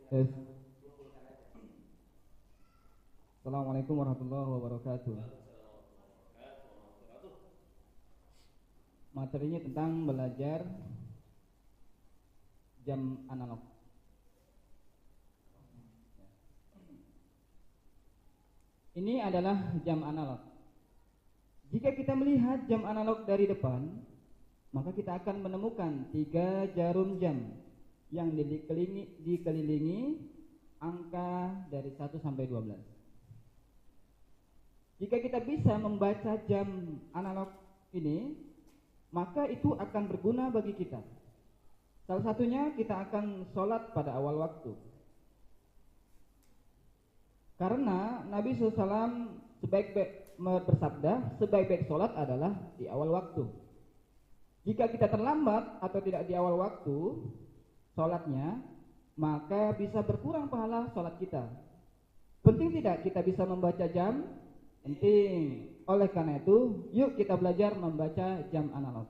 Yes. Assalamualaikum warahmatullahi wabarakatuh. Materinya tentang belajar jam analog. Ini adalah jam analog. Jika kita melihat jam analog dari depan, maka kita akan menemukan 3 jarum jam yang dikelilingi angka dari 1 sampai 12. Jika kita bisa membaca jam analog ini, maka itu akan berguna bagi kita. Salah satunya kita akan sholat pada awal waktu. Karena Nabi SAW bersabda, sebaik-baik sholat adalah di awal waktu. Jika kita terlambat atau tidak di awal waktu sholatnya, maka bisa berkurang pahala sholat kita. Penting tidak kita bisa membaca jam? Penting. Oleh karena itu, yuk kita belajar membaca jam analog.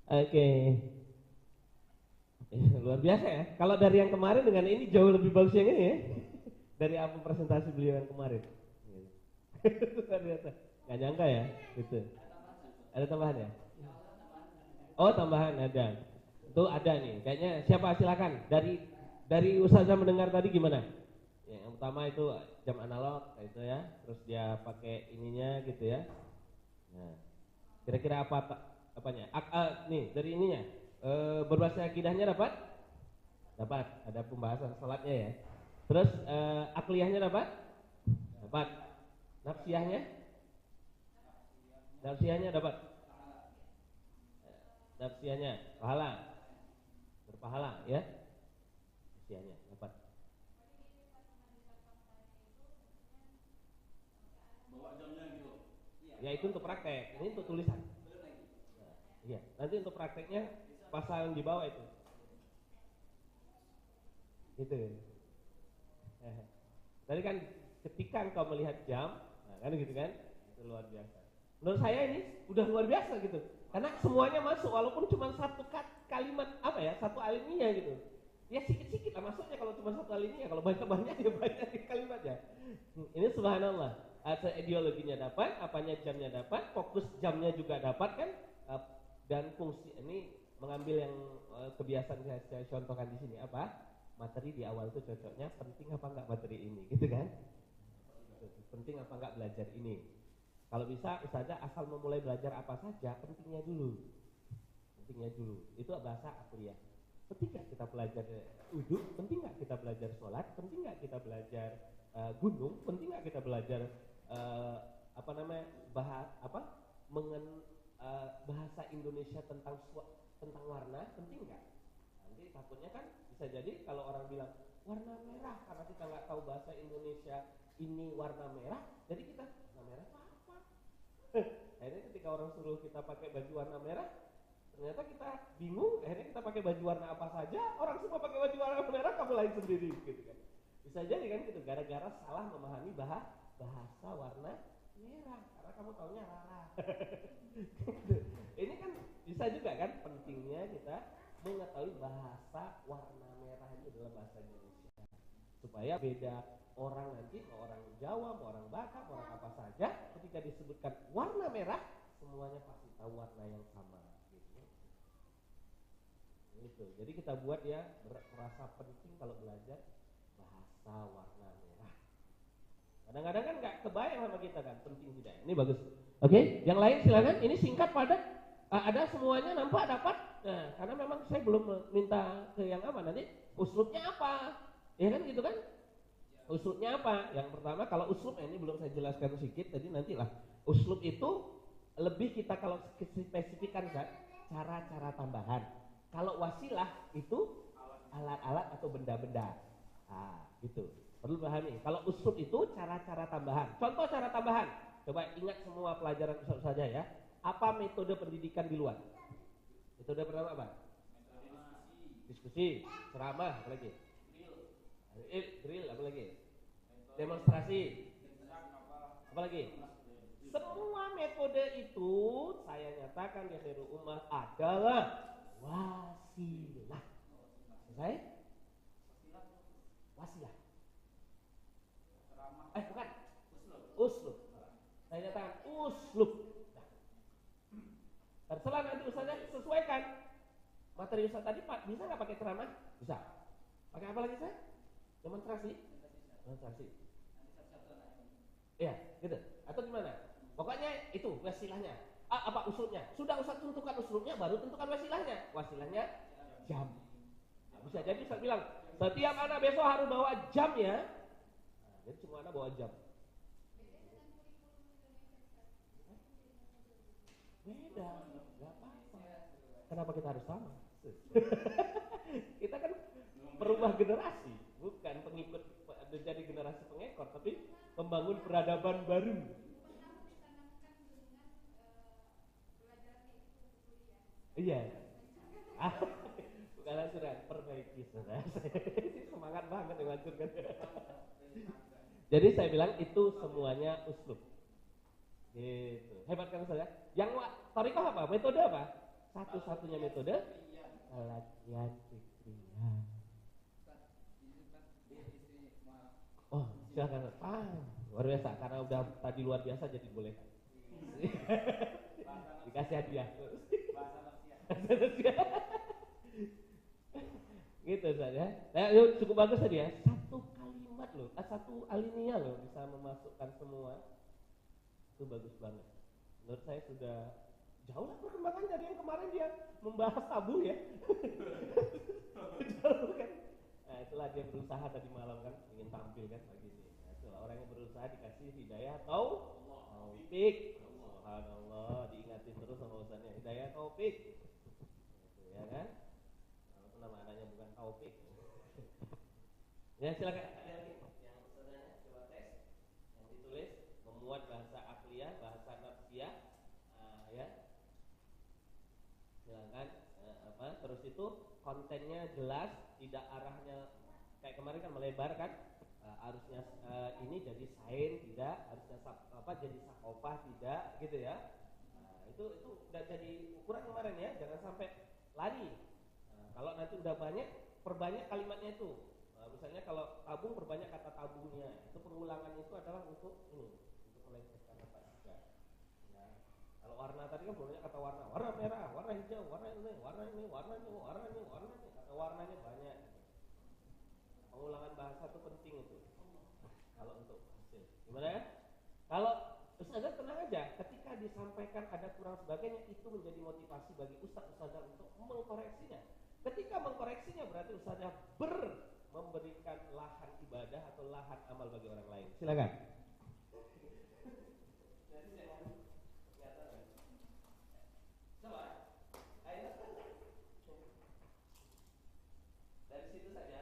Oke. Luar biasa ya. Kalau dari yang kemarin dengan ini jauh lebih bagus yang ini ya. Dari apa presentasi beliau yang kemarin. Luar biasa. Gak nyangka ya, gitu. Ada tambahan ya? Oh, tambahan ada. Itu ada nih. Kayaknya siapa silakan. Dari Ustazah mendengar tadi gimana? Yang pertama itu jam analog itu ya. Terus dia pakai ininya gitu ya. Nah, kira-kira apanya? Nih dari ininya. Berbasis akidahnya dapat? Dapat. Ada pembahasan salatnya ya. Terus akliyahnya dapat? Dapat. Nafsiyahnya? Nafsiyahnya dapat. Nafsiyahnya pahala. Berpahala ya. Nafsiyahnya dapat. Ya itu untuk praktek. Ini untuk tulisan. Nah, iya. Nanti untuk prakteknya pasal yang di bawah itu. Gitu. Tadi kan ketika engkau melihat jam, nah kan gitu kan, itu luar biasa. Menurut saya ini udah luar biasa gitu, karena semuanya masuk walaupun cuma satu kalimat apa ya, satu alinea gitu. Ya sikit-sikit lah masuknya kalau cuma satu alinea, kalau banyak-banyak ya banyak kalimatnya. Ini subhanallah, ideologinya dapat, apanya jamnya dapat, fokus jamnya juga dapat kan, dan fungsi ini mengambil yang kebiasaan saya contohkan di sini apa? Materi di awal itu cocoknya penting apa enggak materi ini, gitu kan? Penting apa enggak belajar ini? Kalau bisa Ustazah asal memulai belajar apa saja, pentingnya dulu. Itu bahasa akliyah. Penting nggak kita belajar wudhu? Penting nggak kita belajar sholat? Penting nggak kita belajar gunung? Penting nggak kita belajar bahasa Indonesia tentang warna? Penting nggak? Nanti takutnya kan bisa jadi kalau orang bilang warna merah karena kita nggak tahu bahasa Indonesia ini warna merah, jadi kita warna merah apa? Akhirnya ketika orang suruh kita pakai baju warna merah, ternyata kita bingung. Akhirnya kita pakai baju warna apa saja, orang semua pakai baju warna merah, kamu lain sendiri, gitu kan? Bisa jadi kan gitu, gara-gara salah memahami bahasa warna merah karena kamu taunya rara. Ini kan bisa juga kan pentingnya kita mengetahui bahasa warna merah itu adalah bahasa Indonesia supaya beda orang nanti, mau orang Jawa, mau orang Batak, mau orang apa saja, ketika disebutkan warna merah semuanya pasti tahu warna yang sama gitu. Jadi kita buat ya merasa penting kalau belajar bahasa warna merah. Kadang-kadang kan nggak kebayang sama kita kan penting tidak. Ini bagus. Oke, yang lain silakan. Ini singkat padat. Ada semuanya nampak dapat. Nah, karena memang saya belum minta ke yang apa nanti. Uslubnya apa? Ya kan gitu kan? Uslubnya apa? Yang pertama kalau uslub ini belum saya jelaskan sedikit. Tadi nantilah. Uslub itu lebih kita kalau spesifikkan kan cara-cara tambahan. Kalau wasilah itu alat-alat atau benda-benda. Nah, gitu. Perlu pahami. Kalau uslub itu cara-cara tambahan. Contoh cara tambahan. Coba ingat semua pelajaran saja ya. Apa metode pendidikan di luar? Metode pertama apa? Diskusi, ceramah, apa lagi? Drill, apa lagi? Demonstrasi, apa lagi? Semua metode itu saya nyatakan di akhir ummah adalah wasilah. Selesai? Wasilah. Bukan. Uslub. Saya nyatakan uslub. Nah. Terserah nanti Ustaznya sesuaikan. Materi Ustaz tadi Pak, bisa nggak pakai ceramah? Bisa. Pakai apa lagi saya? Demonstrasi. Iya, gitu. Atau gimana? Pokoknya itu wasilahnya. Apa usulnya? Sudah Ustaz tentukan usulnya, baru tentukan wasilahnya. Wasilahnya jam. Nah, bisa jadi Ustaz bilang, setiap anak besok harus bawa jamnya. Nah, jadi semua anak bawa jam. Beda, nggak apa-apa. Kenapa kita harus sama? Kita kan merubah generasi, bukan pengikut menjadi generasi pengekor, tapi membangun peradaban baru. Iya. Bukan asuran, perbaiki saudara. Semangat banget menghancurkan. Jadi saya bilang itu semuanya uslub. Gitu. Hebat kan saudara? Yang thariqah apa? Metode apa? Satu-satunya metode latihan fikriyah. Oh, silakan. Luar biasa karena udah tadi luar biasa jadi boleh. Dikasih hadiah. Gitu saja. Nah, cukup bagus tadi ya. Satu kalimat loh, satu alinea loh bisa memasukkan semua. Itu bagus banget. Menurut saya sudah jauh lah perkembangan dari yang kemarin dia membahas tabu ya. Jauh kan. Nah, itulah dia berusaha tadi malam kan ingin tampil kan pagi ini. Nah, itulah orang yang berusaha dikasih hidayah atau taufik. Subhanallah, diingatin terus sama ustaznya hidayah taufik. Gitu ya kan? Walaupun nama anaknya bukan taufik. Ya silakan. Ada lagi yang ustaznya coba tes yang ditulis memuat bahasa akliyah, bahasa nafsiyah. Ya. Silakan terus itu kontennya jelas, tidak arahnya kayak kemarin kan melebar kan, harusnya ini jadi sain tidak, harusnya jadi sakofah tidak, gitu ya. Itu udah jadi ukuran kemarin ya, jangan sampai lari. Kalau nanti udah banyak, perbanyak kalimatnya itu. Misalnya kalau tabung, perbanyak kata tabungnya. Itu pengulangan itu adalah untuk ini, untuk melencengkan kata juga. Ya. Kalau warna tadi kan banyak kata warna merah, warna hijau, warna ini, warna ini, warna ini, warna ini, warna ini. Kata warnanya banyak. Pengulangan bahasa itu penting itu. Kalau untuk hasil, gimana ya? Kalau ustazah tenang aja, ketika disampaikan ada kurang sebagainya, itu menjadi motivasi bagi ustazah untuk mengkoreksinya. Ketika mengkoreksinya berarti ustazah memberikan lahan ibadah atau lahan amal bagi orang lain. Silakan. Dari situ saja.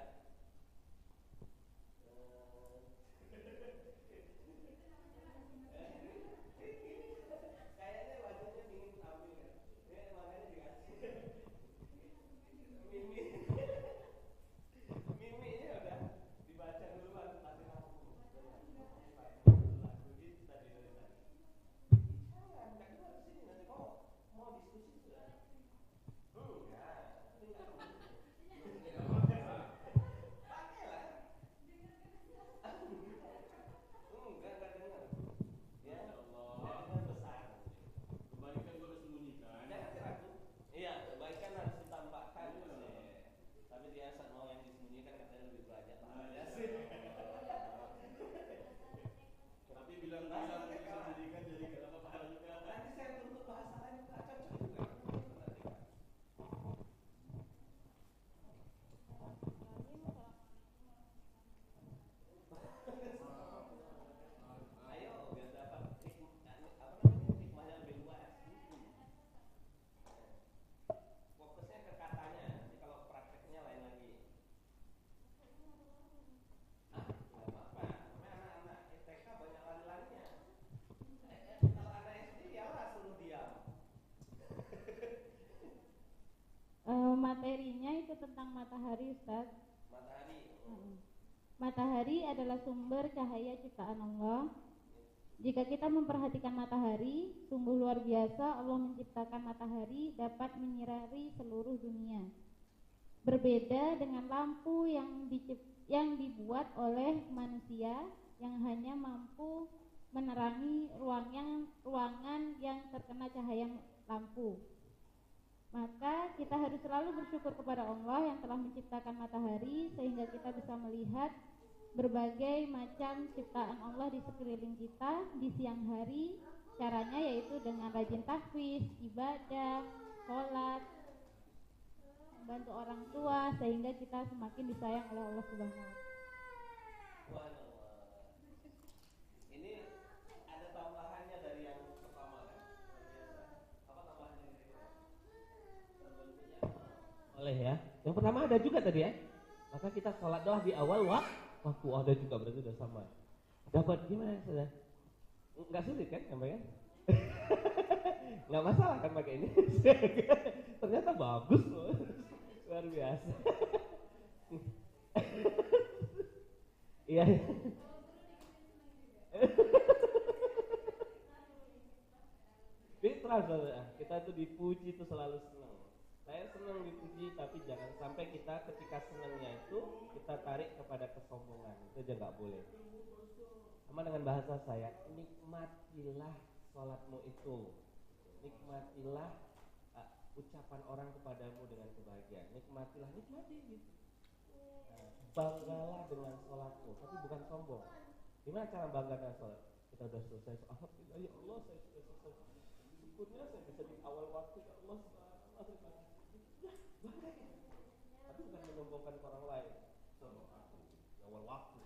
Kayaknya wajahnya ingin tampil kan. Makanya dikasih. Mimi udah dibaca dulu baru kasih aku. Lagu gitu tadi dari tadi. Jangan dengar sini nanti mau diskusi sudah. Materinya itu tentang matahari, Ustaz. Matahari. Matahari adalah sumber cahaya ciptaan Allah Jika kita memperhatikan matahari, sungguh luar biasa Allah menciptakan matahari dapat menyinari seluruh dunia. Berbeda dengan lampu yang dibuat oleh manusia yang hanya mampu menerangi ruangan yang terkena cahaya lampu. Maka kita harus selalu bersyukur kepada Allah yang telah menciptakan matahari sehingga kita bisa melihat berbagai macam ciptaan Allah di sekeliling kita di siang hari. Caranya yaitu dengan rajin tahfiz, ibadah, sholat, membantu orang tua sehingga kita semakin disayang oleh Allah Subhanahu wa Ta'ala. Ini ada tambahannya dari yang pertama kan? Apa tambahannya kira-kira? Boleh ya. Yang pertama ada juga tadi ya. Maka kita sholat doa di awal waktu ada juga, berarti udah sama. Dapat gimana sudah? Nggak sulit kan sampai kan? Nggak masalah kan pakai ini. Ternyata bagus loh. Luar biasa. Iya. Fitrah, kita tuh dipuji itu selalu senang. Saya senang dipuji, tapi jangan sampai kita ketika senangnya itu kita tarik kepada kesombongan. Itu aja nggak boleh. Sama dengan bahasa saya, nikmatilah sholatmu itu, nikmatilah ucapan orang kepadamu dengan kebahagiaan, nikmati gitu. Banggalah dengan sholatmu, tapi bukan sombong. Gimana cara bangga dengan sholat? Kita udah selesai, alhamdulillah ya Allah saya sudah selesai. Syukurnya saya bisa di awal waktu, ya Allah terima kasih. Ya, bangga ya. Tapi bukan menyombongkan ke orang lain. Sama aku di awal waktu,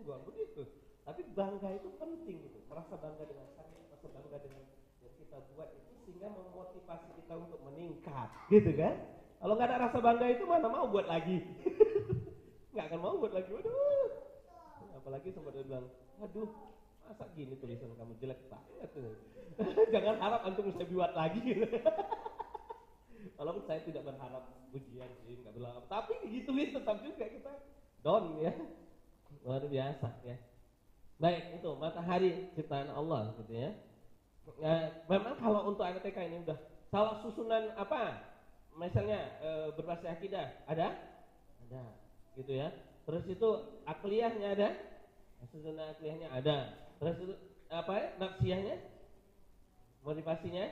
bukan begitu. Tapi bangga itu penting gitu. Merasa bangga dengan karya, merasa bangga dengan yang kita buat itu sehingga memotivasi kita untuk meningkat, gitu kan? Kalau nggak ada rasa bangga itu mana mau buat lagi? Nggak akan mau buat lagi. Waduh. Apalagi sempat dia bilang, waduh, masa gini tulisan kamu jelek banget. Jangan harap antum saya buat lagi. Walaupun saya tidak berharap pujian sih, nggak berharap. Tapi digituin tetap juga kita down ya. Luar biasa ya. Baik, itu matahari ciptaan Allah gitu ya. Memang kalau untuk anak TK ini udah salah susunan apa? Misalnya berbasis akidah ada? Ada, gitu ya. Terus itu akliyahnya ada? Susunan akliyahnya ada. Terus itu apa ya? Nafsiyahnya? Motivasinya?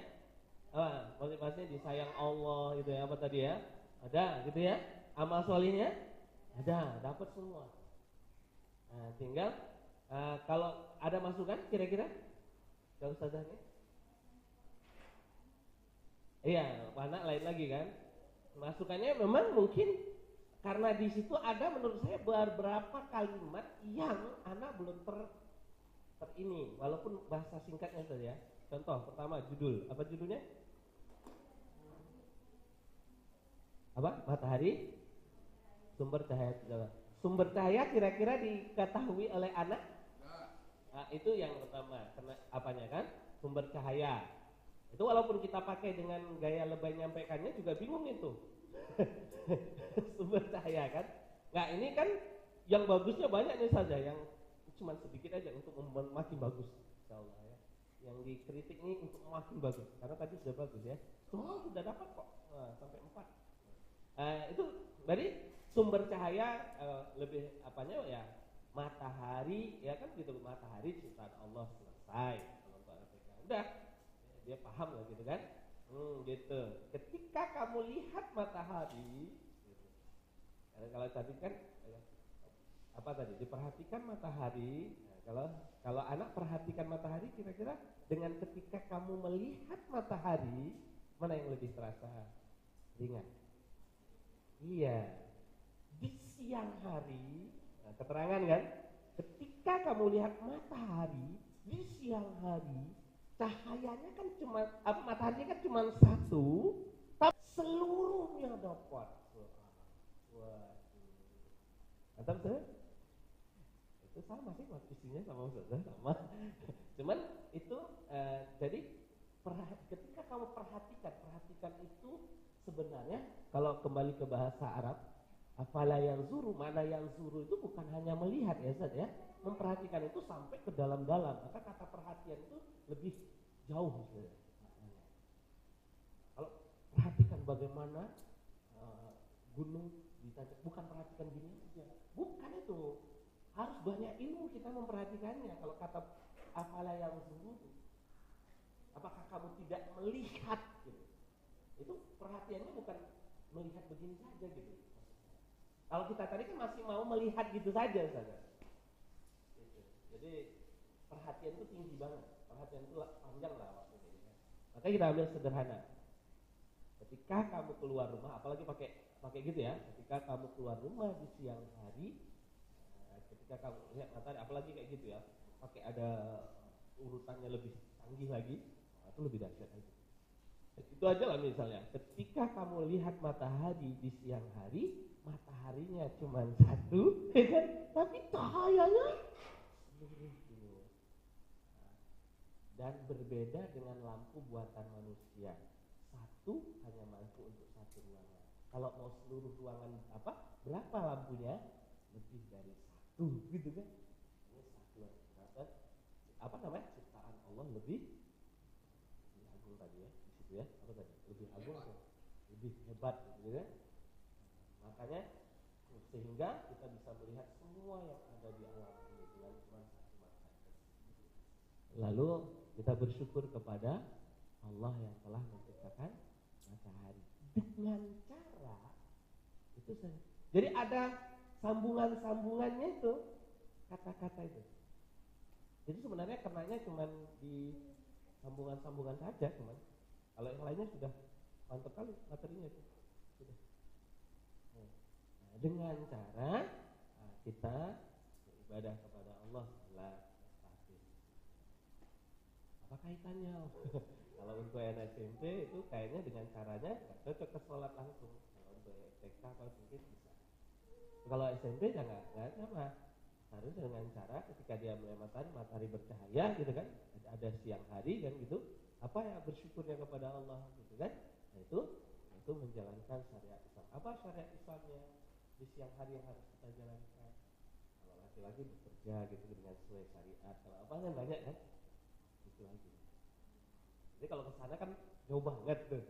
Motivasinya disayang Allah gitu ya, apa tadi ya? Ada gitu ya. Amal solihnya? Ada, dapat semua. Nah, tinggal kalau ada masukan kira-kira ke ustazahnya? Iya, mana lain lagi kan? Masukannya memang mungkin karena di situ ada menurut saya beberapa kalimat yang anak belum ini, walaupun bahasa singkatnya saja ya. Contoh pertama judul, apa judulnya? Apa? Matahari, sumber cahaya. Sumber cahaya kira-kira diketahui oleh anak? Nah, itu yang pertama, karena apanya kan? Sumber cahaya. Itu walaupun kita pakai dengan gaya lebay nyampaikannya juga bingung itu. Sumber cahaya kan? Nah ini kan yang bagusnya banyak nih saja, yang cuma sedikit aja untuk makin bagus, insyaallah ya. Yang dikritik ini untuk makin bagus, karena tadi sudah bagus ya. Semua sudah dapat kok, sampai 4. Itu berarti sumber cahaya lebih apanya ya? Matahari ya kan gitu, matahari ciptaan Allah selesai. Kalau udah dia paham lah gitu kan, gitu. Ketika kamu lihat matahari, gitu. Kalau tadi kan apa tadi diperhatikan matahari. Nah, kalau anak perhatikan matahari, kira-kira dengan ketika kamu melihat matahari, mana yang lebih terasa ringan? Iya, di siang hari. Nah, keterangan kan, ketika kamu lihat matahari di siang hari, cahayanya kan cuma matahari kan cuma satu, tapi seluruhnya dapat. Wah, atau betul? Itu sama sih isinya sama Ustaz, sama. Cuman itu jadi ketika kamu perhatikan itu sebenarnya kalau kembali ke bahasa Arab Afala yang zuru, mana yang zuru itu bukan hanya melihat ya Ustaz ya, memperhatikan itu sampai ke dalam-dalam. Maka kata perhatian itu lebih jauh sebenarnya. Kalau perhatikan bagaimana gunung ditajak, bukan perhatikan gini aja, bukan itu. Harus banyak ilmu kita memperhatikannya. Kalau kata afala yang zuru, apakah kamu tidak melihat gitu. Itu perhatiannya bukan melihat begini saja gitu. Kalau kita tadi kan masih mau melihat gitu saja gitu. Jadi perhatian itu tinggi banget. Perhatian itu panjang lah waktunya. Makanya kita ambil sederhana. Ketika kamu keluar rumah, apalagi pakai gitu ya. Ketika kamu keluar rumah di siang hari, ketika kamu lihat matahari, apalagi kayak gitu ya, pakai ada urutannya lebih canggih lagi, itu lebih dahsyat lagi. Itu aja lah misalnya, ketika kamu lihat matahari di siang hari, mataharinya cuma satu, ya kan? Tapi cahayanya seluruh. Dan berbeda dengan lampu buatan manusia. Satu hanya mampu untuk satu ruangan. Kalau mau seluruh ruangan berapa lampunya? Lebih dari satu, gitu kan? Ini satu. Ciptaan Allah lebih agung tadi ya. Ya, lebih agung, lebih hebat gitu ya. Makanya sehingga kita bisa melihat semua yang ada di alam ini dengan cuma satu mata. Lalu kita bersyukur kepada Allah yang telah menciptakan matahari dengan cara itu saja. Jadi ada sambungan-sambungannya itu kata-kata itu. Jadi sebenarnya kenanya cuma di sambungan-sambungan saja cuman. Kalau yang lainnya sudah mantap kali materinya itu. Sudah. Nah, dengan cara kita beribadah kepada Allah la mustaqim. Apa kaitannya? Kalau untuk anak SMP itu kayaknya dengan caranya cocok ke sholat langsung. Kalau untuk TK atau mungkin bisa. Kalau SMP jangan sama. Harus dengan cara ketika dia melihat matahari bercahaya gitu kan, ada siang hari kan gitu. Apa ya bersyukurnya kepada Allah gitu kan? Nah itu menjalankan syariat Islam. Apa syariat Islamnya di siang hari yang harus kita jalankan? Kalau laki-laki bekerja gitu dengan sesuai syariat. Kalau apa kan banyak kan? Itu lagi. Jadi kalau ke sana kan jauh banget tuh.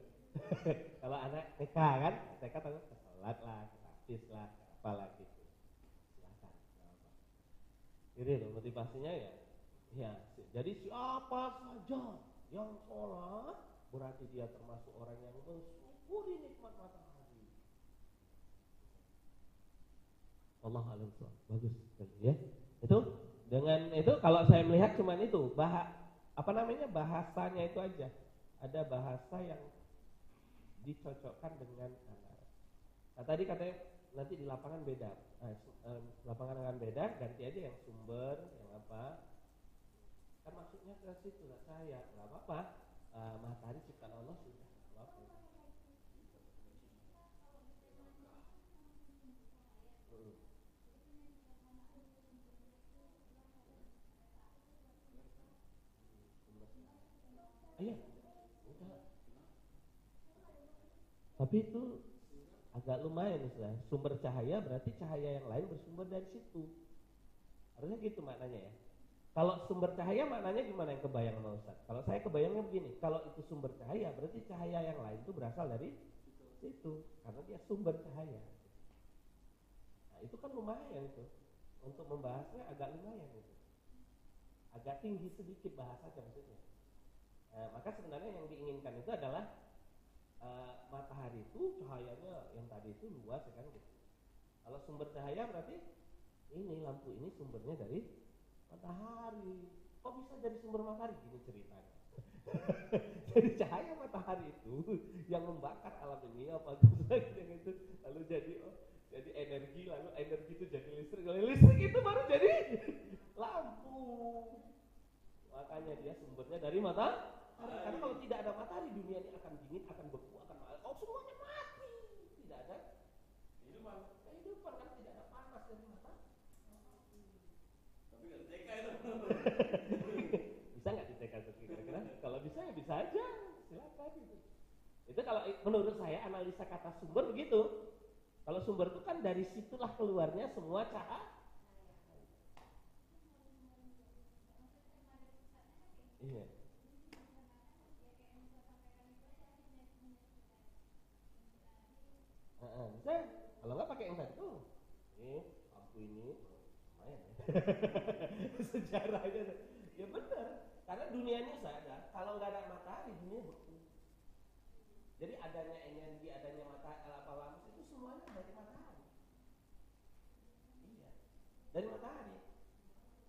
Kalau anak TK kan, TK tahu ke sholat lah, ke hadis lah, apa lagi gitu. Silakan. Ini loh motivasinya ya. Jadi siapa saja yang sholat berarti dia termasuk orang yang mensyukuri nikmat matahari. Allah alam bagus ya. Itu dengan itu kalau saya melihat cuman itu bahasanya itu aja. Ada bahasa yang dicocokkan dengan anak. Nah, tadi katanya nanti di lapangan beda. Lapangan akan beda, ganti aja yang sumber, yang apa. Kan maksudnya ke situ lah saya, nggak apa-apa. Matahari ciptaan Allah sudah. Iya, udah. Tapi itu agak lumayan misalnya. Sumber cahaya berarti cahaya yang lain bersumber dari situ. Harusnya gitu maknanya ya. Kalau sumber cahaya maknanya gimana yang kebayang sama Ustaz? Kalau saya kebayangnya begini, kalau itu sumber cahaya berarti cahaya yang lain itu berasal dari situ, karena dia sumber cahaya. Nah itu kan lumayan itu, untuk membahasnya agak lumayan itu, agak tinggi sedikit bahasanya maksudnya. Maka sebenarnya yang diinginkan itu adalah matahari itu cahayanya yang tadi itu luas ya kan gitu. Kalau sumber cahaya berarti ini lampu ini sumbernya dari matahari. Kok bisa jadi sumber matahari? Gini ceritanya. Jadi cahaya matahari itu yang membakar alam ini apa itu lalu jadi energi, lalu energi itu jadi listrik, lalu listrik itu baru jadi lampu. Makanya dia sumbernya dari matahari. Karena kalau tidak ada matahari dunia ini akan dingin, akan beku, akan semuanya mati. Tidak ada kehidupan kan tidak ada panas dari matahari. Bisa nggak ditekan kira-kira? Kalau bisa ya bisa aja, silakan gitu. Itu kalau menurut saya analisa kata sumber begitu. Kalau sumber itu kan dari situlah keluarnya semua cahaya. Iya. Bisa. Kalau nggak pakai yang satu, ini lampu ini lumayan ya. Sejarahnya, ya benar. Karena dunia ini sadar, kalau nggak ada matahari dunia beku. Jadi adanya energi, adanya matahari, apa lampu itu semuanya dari matahari. Iya, dari matahari.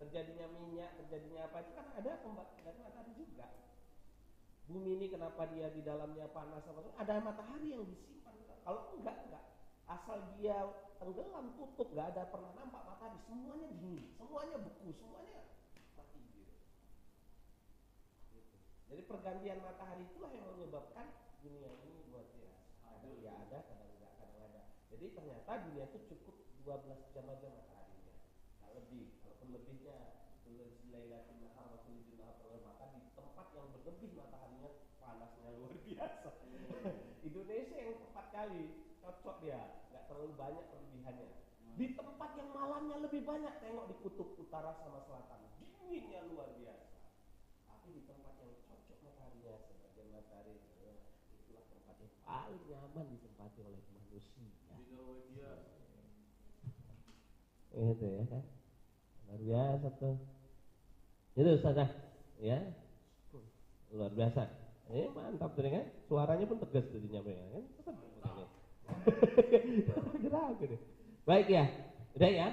Terjadinya minyak, terjadinya apa itu kan ada dari matahari juga. Bumi ini kenapa dia di dalamnya panas apa itu? Ada matahari yang disimpan. Kalau enggak. Asal dia tenggelam, tutup, nggak ada pernah nampak matahari, semuanya dingin, semuanya beku, semuanya mati gitu. Jadi pergantian matahari itulah yang menyebabkan dunia ini luar biasa. Kadang dia ada, kadang enggak, kadang ada. Jadi ternyata dunia itu cukup 12 jam aja mataharinya, nggak lebih. Kalaupun lebihnya, Lailatul Nahar wa Thuluthul Nahar, maka di tempat yang berlebih mataharinya panasnya luar biasa. Indonesia yang tepat kali, cocok dia, nggak terlalu banyak kelebihannya. Di tempat yang malamnya lebih banyak, tengok di kutub utara sama selatan, dinginnya luar biasa. Tapi di tempat yang cocok mataharinya, sebagian matahari, itulah tempat yang paling nyaman ditempati oleh manusia. Itu ya kan, luar biasa tuh. Itu saja, ya, luar biasa. Mantap tuh kan, suaranya pun tegas tuh dinyampaikan kan. Gerak gitu. Baik ya, udah ya.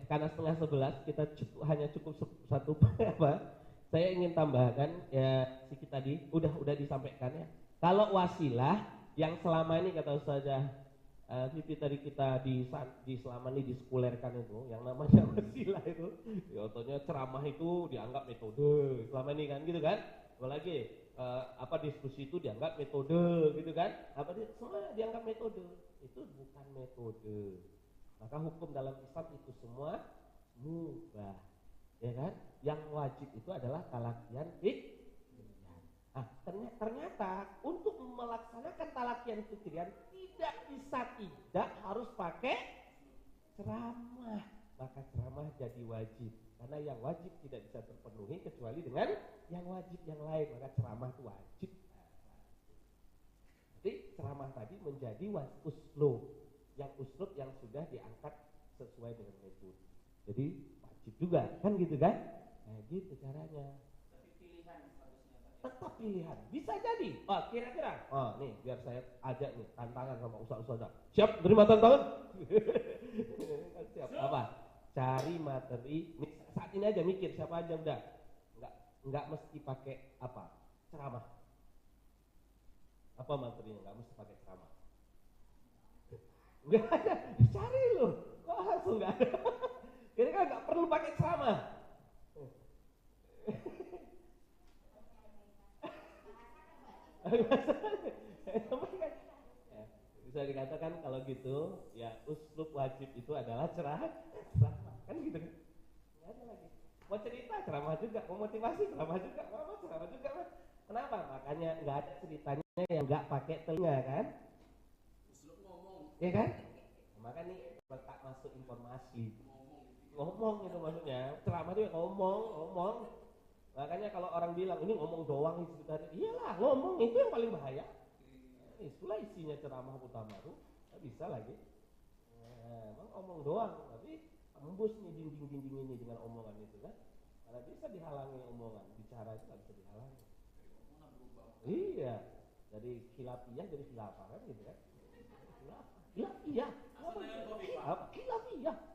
Karena 10:30 kita hanya cukup satu apa? Saya ingin tambahkan ya sedikit tadi udah disampaikan ya. Kalau wasilah yang selama ini kata Ustazah Siti tadi kita di selama ini disekulerkan itu, yang namanya wasilah itu, ya contohnya ceramah itu dianggap metode selama ini kan gitu kan. Apalagi diskusi itu dianggap metode gitu kan, semua dianggap metode. Itu bukan metode. Maka hukum dalam Islam itu semua mubah, ya kan. Yang wajib itu adalah talaqiyan fikriyan. Ternyata untuk melaksanakan talaqiyan fikriyan tidak bisa tidak harus pakai ceramah. Maka ceramah jadi wajib, karena yang wajib tidak bisa terpenuhi kecuali dengan yang wajib yang lain. Maka ceramah itu wajib. Jadi ceramah tadi menjadi uslub yang sudah diangkat sesuai dengan metode. Jadi wajib juga kan gitu kan? Nah gitu caranya. Tapi pilihan harusnya. Tetap pilihan. Bisa jadi. Kira-kira. Nih biar saya ajak nih tantangan sama ustaz-ustazah. Siap terima tantangan? Siap. Apa? Cari materi. Saat ini aja mikir siapa aja udah. Enggak mesti pakai apa? Ceramah. Apa materinya? Enggak mesti pakai ceramah. Enggak ada. Cari loh. Kok langsung enggak ada? Kira-kira enggak perlu pakai ceramah. Bisa dikatakan kalau gitu ya uslub wajib itu adalah ceramah kan gitu kan. Nggak ada lagi. Mau cerita ceramah juga, mau motivasi ceramah juga, mau ceramah juga kan. Kenapa? Makanya nggak ada ceritanya yang nggak pakai telinga kan? Uslub ngomong. Ya kan? Maka nih letak masuk informasi. Ngomong itu maksudnya. Ceramah itu ya ngomong. Makanya kalau orang bilang ini ngomong doang iyalah ngomong itu yang paling bahaya. Itulah isinya ceramah utama itu, nggak bisa lagi. Emang ngomong doang, tapi embus nih dinding-dinding ini dengan omongan itu kan. Karena bisa dihalangi omongan, bicara itu nggak bisa dihalangi. Iya, dari khilafiyah jadi khilafah kan gitu kan. Khilafiyah. Khilafiyah.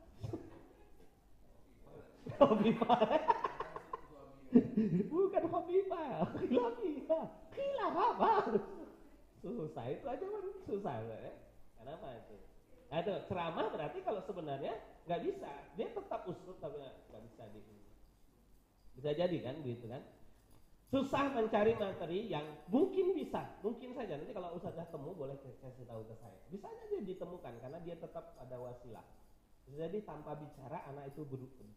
Bukan khafifah, khilafiyah. Khilafah. Susah itu aja kan, susah ya. Kenapa itu? Nah itu ceramah berarti kalau sebenarnya nggak bisa, dia tetap uslub tapi nggak bisa bisa jadi kan begitu kan. Susah mencari materi yang mungkin bisa, mungkin saja nanti kalau Ustazah temu boleh kasih tahu ke saya. Bisa aja ditemukan karena dia tetap ada wasilah. Bisa jadi tanpa bicara anak itu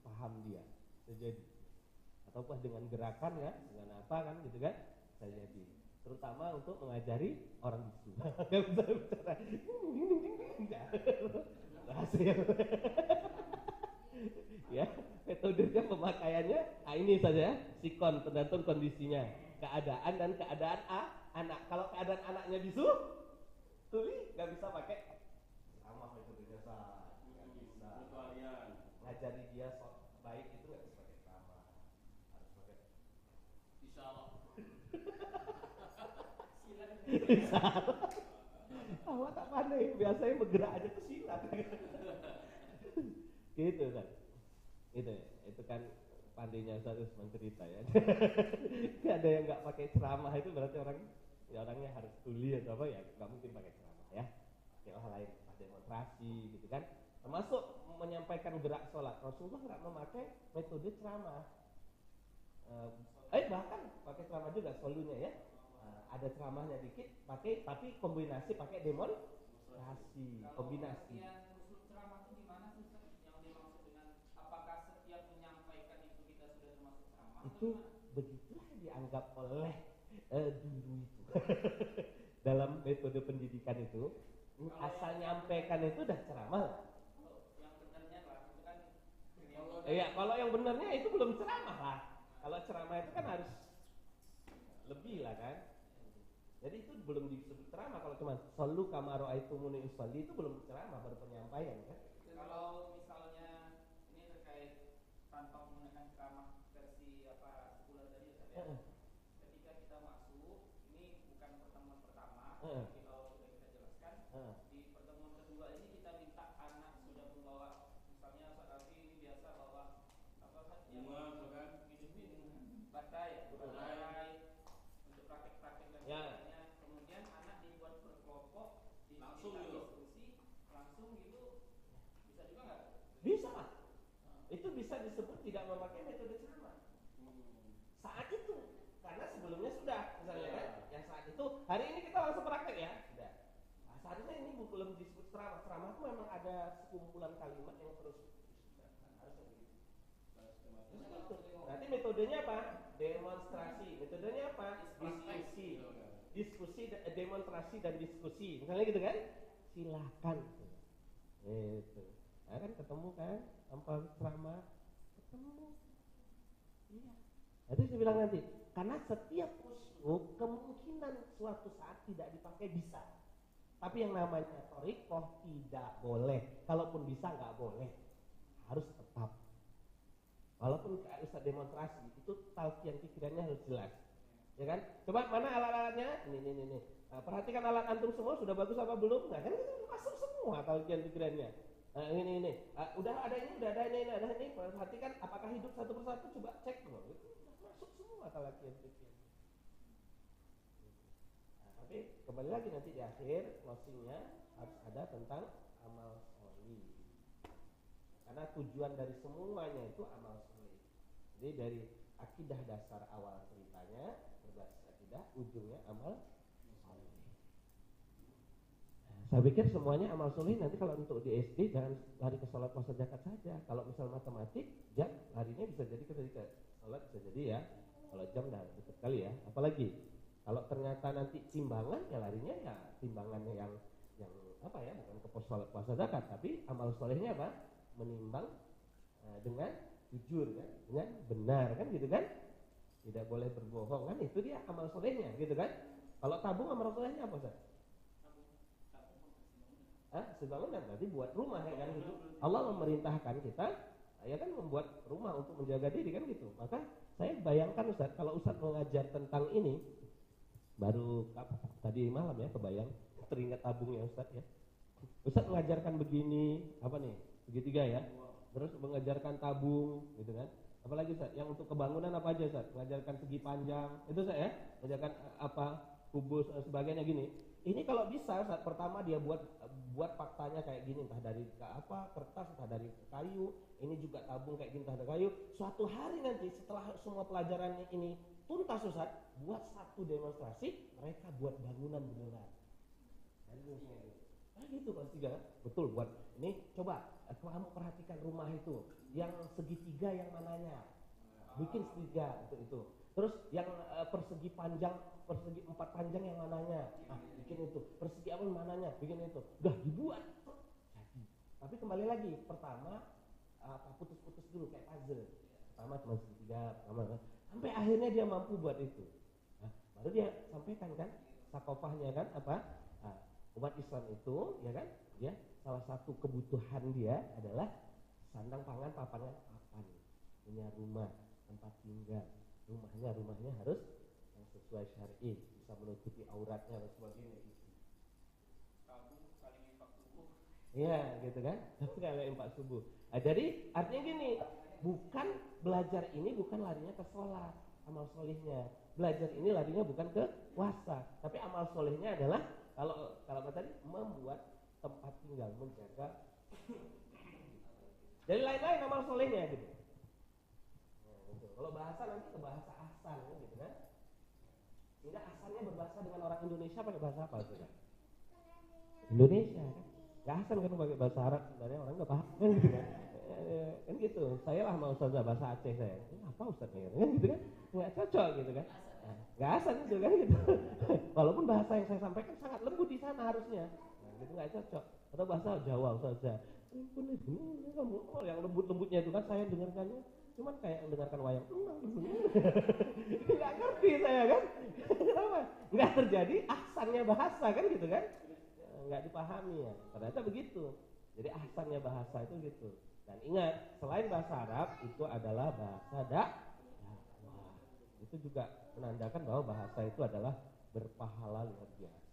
paham dia, bisa jadi. Ataupun dengan gerakan ya, dengan apa kan gitu kan, bisa jadi. terutama untuk mengajari orang bisu. Nggak bisa bicara. Hasil. Ya, metodenya pemakaiannya ini saja, sikon tergantung kondisinya, keadaan dan keadaan anak. Kalau keadaan anaknya bisu, tuli nggak bisa pakai sama metodenya nggak bisa. Ngajari dia baik itu nggak bisa pakai sama, harus pakai silat. Awak tak pandai, biasanya bergerak aja ke silat. Gitu kan. Itu kan pandainya Ustaz Usman cerita ya. Ada yang nggak pakai ceramah itu berarti orangnya harus tuli atau apa ya, nggak mungkin pakai ceramah ya. Pakai hal lain, demonstrasi gitu kan. Termasuk menyampaikan gerak sholat, Rasulullah nggak memakai metode ceramah. Bahkan pakai ceramah juga solunya ya. Ada ceramahnya dikit, pakai tapi kombinasi pakai demonstrasi, kombinasi. Uslub ceramah itu gimana sih Ustaz? Yang dimaksud dengan apakah setiap menyampaikan itu kita sudah termasuk ceramah? Itu begitulah dianggap oleh dulu itu. Dalam metode pendidikan itu, asal nyampaikan itu udah ceramah. Yang benernya lah, itu kan. Iya, kalau yang benernya itu belum ceramah lah. Kalau ceramah itu kan harus lebih lah kan. Jadi itu belum disebut ceramah. Kalau cuma sallu kama ra'aitumuni usolli itu belum ceramah, baru penyampaian kan. Kalau misalnya ini terkait tanpa menggunakan ceramah versi sekuler tadi Ustaz ya. Ketika kita masuk, ini bukan pertemuan pertama, tapi kalau sudah kita jelaskan, di pertemuan kedua ini kita minta anak sudah membawa, misalnya Ustaz Rafi ini biasa bawa bunga, batai untuk praktek-praktek dan sebagainya. Kemudian anak dibuat berkelompok, langsung diskusi, langsung gitu, bisa juga nggak? Bisa lah. Itu bisa disebut tidak memakai metode ceramah. Saat itu, karena sebelumnya sudah, misalnya kan, yang saat itu hari ini kita langsung praktek ya, sudah. Nah, seharusnya ini belum disebut ceramah. Ceramah itu memang ada sekumpulan kalimat yang terus harusnya begitu. Nanti metodenya apa? Demonstrasi. Metodenya apa? Diskusi, demonstrasi dan diskusi. Misalnya gitu kan? Silakan. Itu. Nah, kan ketemu kan? Tanpa ceramah ketemu. Iya. Itu saya bilang nanti, karena setiap uslub kemungkinan suatu saat tidak dipakai bisa. Tapi yang namanya thoriqoh tidak boleh. Kalaupun bisa nggak boleh. Harus tetap. Walaupun Ustaz demonstrasi itu talqiyan pikirannya harus jelas. Ya kan? Coba mana alat-alatnya? Ini. Nah, perhatikan alat antum semua sudah bagus apa belum? Nah, kan itu masuk semua talqiyan pikirannya. Nah, ini. Udah ada ini. Perhatikan apakah hidup satu persatu, coba cek dulu. Itu masuk semua talqiyan pikiran. Nah, tapi kembali lagi nanti di akhir closingnya harus ada tentang amal sholih. Karena tujuan dari semuanya itu amal sholih. Jadi dari akidah dasar awal ceritanya berbasis akidah, ujungnya amal sholih. Saya pikir semuanya amal sholih. Nanti kalau untuk di SD jangan lari ke sholat, puasa, zakat saja. Kalau misal matematik, jam larinya bisa jadi ke sholat, bisa jadi ya. Kalau jam dah dekat kali ya. Apalagi kalau ternyata nanti timbangan, ya larinya ya timbangannya yang apa ya, bukan ke sholat, puasa, zakat, tapi amal sholihnya apa? Menimbang dengan jujur kan, dengan benar kan, gitu kan, tidak boleh berbohong kan, itu dia amal solehnya gitu kan. Kalau tabung amal solehnya apa Ustaz? Sebangunan berarti buat rumah ya kan, gitu. Allah memerintahkan kita ya kan membuat rumah untuk menjaga diri kan gitu. Maka saya bayangkan Ustaz, kalau Ustaz mengajar tentang ini baru tadi malam ya, kebayang teringat tabungnya Ustaz ya. Ustaz mengajarkan begini apa nih, segitiga ya, terus mengajarkan tabung gitu kan. Apalagi Ustaz, yang untuk kebangunan apa aja Ustaz? Mengajarkan segi panjang, itu Ustaz ya, mengajarkan apa, kubus sebagainya gini. Ini kalau bisa Ustaz, pertama dia buat faktanya kayak gini, entah dari kertas, entah dari kayu. Ini juga tabung kayak gini, entah dari kayu. Suatu hari nanti setelah semua pelajarannya ini tuntas Ustaz, buat satu demonstrasi, mereka buat bangunan beneran. Nah gitu kelas 3, betul buat ini. Coba kamu perhatikan rumah itu, yang segitiga yang mananya, bikin segitiga itu. Terus yang persegi empat panjang yang mananya? Nah, bikin itu. Persegi apa mananya? Bikin itu. Udah dibuat. Jadi. Tapi kembali lagi, pertama putus-putus dulu kayak puzzle. Pertama cuma segitiga, sampai akhirnya dia mampu buat itu. Nah, baru dia sampaikan kan, sakofahnya kan apa? Nah, umat Islam itu, ya kan, dia salah satu kebutuhan dia adalah sandang pangan, papan, punya rumah, tempat tinggal. Rumahnya harus yang sesuai syar'i, bisa menutupi auratnya dan sebagainya. Tabung saling infak subuh. Iya, gitu kan? Kalau infak subuh. Nah, jadi artinya gini, bukan belajar ini bukan larinya ke sholat, amal solihnya. Belajar ini larinya bukan ke puasa, tapi amal solihnya adalah kalau apa tadi, membuat tempat tinggal, menjaga. Jadi lain-lain amal solihnya gitu. Kalau bahasa nanti ke bahasa asal gitu kan. Sehingga asalnya berbahasa dengan orang Indonesia pakai bahasa apa itu kan? Indonesia kan. Gak asal kan pakai bahasa Arab, sebenarnya orang gak paham kan gitu kan. Kan gitu. Saya lah mau ustazah bahasa Aceh saya. Apa ustaznya kan gitu kan? Gak cocok gitu kan. Nah, gak asal gitu kan gitu. Walaupun bahasa yang saya sampaikan sangat lembut di sana harusnya. Nah, gitu gak cocok. Atau bahasa Jawa ustazah. Kamu yang lembut-lembutnya itu kan saya dengarkannya cuman kayak mendengarkan wayang. Nggak ngerti saya kan. Kenapa? Nggak terjadi ahsannya bahasa kan gitu kan. Nggak dipahami ya. Ternyata begitu. Jadi ahsannya bahasa itu gitu. Dan ingat, selain bahasa Arab itu adalah bahasa dakwah. Itu juga menandakan bahwa bahasa itu adalah berpahala luar biasa.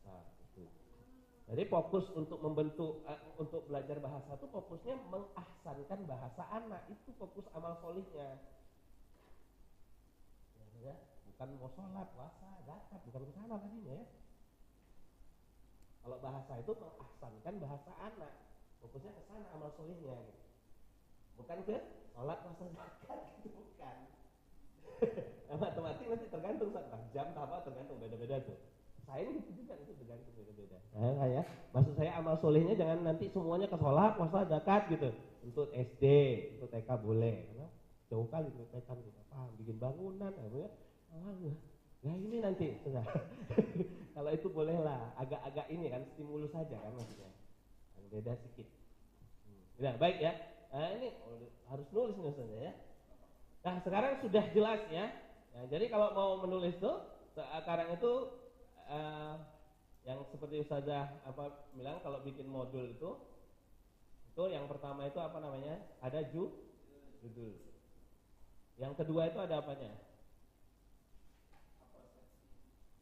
Jadi fokus untuk membentuk, untuk belajar bahasa itu fokusnya mengahsankan bahasa anak, itu fokus amal solihnya. Ya, bukan mau sholat, puasa, zakat, bukan ke sana tadinya ya. Kalau bahasa itu mengahsankan bahasa anak, fokusnya ke sana amal solihnya. Gitu. Bukan ke sholat, puasa, zakat, gitu bukan. Matematik nanti tergantung jam apa tergantung beda-beda tuh. Saya gitu juga itu tergantung beda-beda. Nah, ya, maksud saya amal solehnya jangan nanti semuanya ke sholat, puasa, zakat gitu. Untuk SD, untuk TK boleh, karena jauh kali kan gitu. Bikin bangunan, ya. Nah ini nanti, kalau itu bolehlah, agak-agak ini kan stimulus saja kan maksudnya, beda sedikit. Nah baik ya, nah, ini harus nulis nih saja ya. Nah sekarang sudah jelas ya. Nah, jadi kalau mau menulis tuh, sekarang itu yang seperti Ustazah bilang kalau bikin modul itu yang pertama itu apa namanya? Ada judul. Yang kedua itu ada apanya?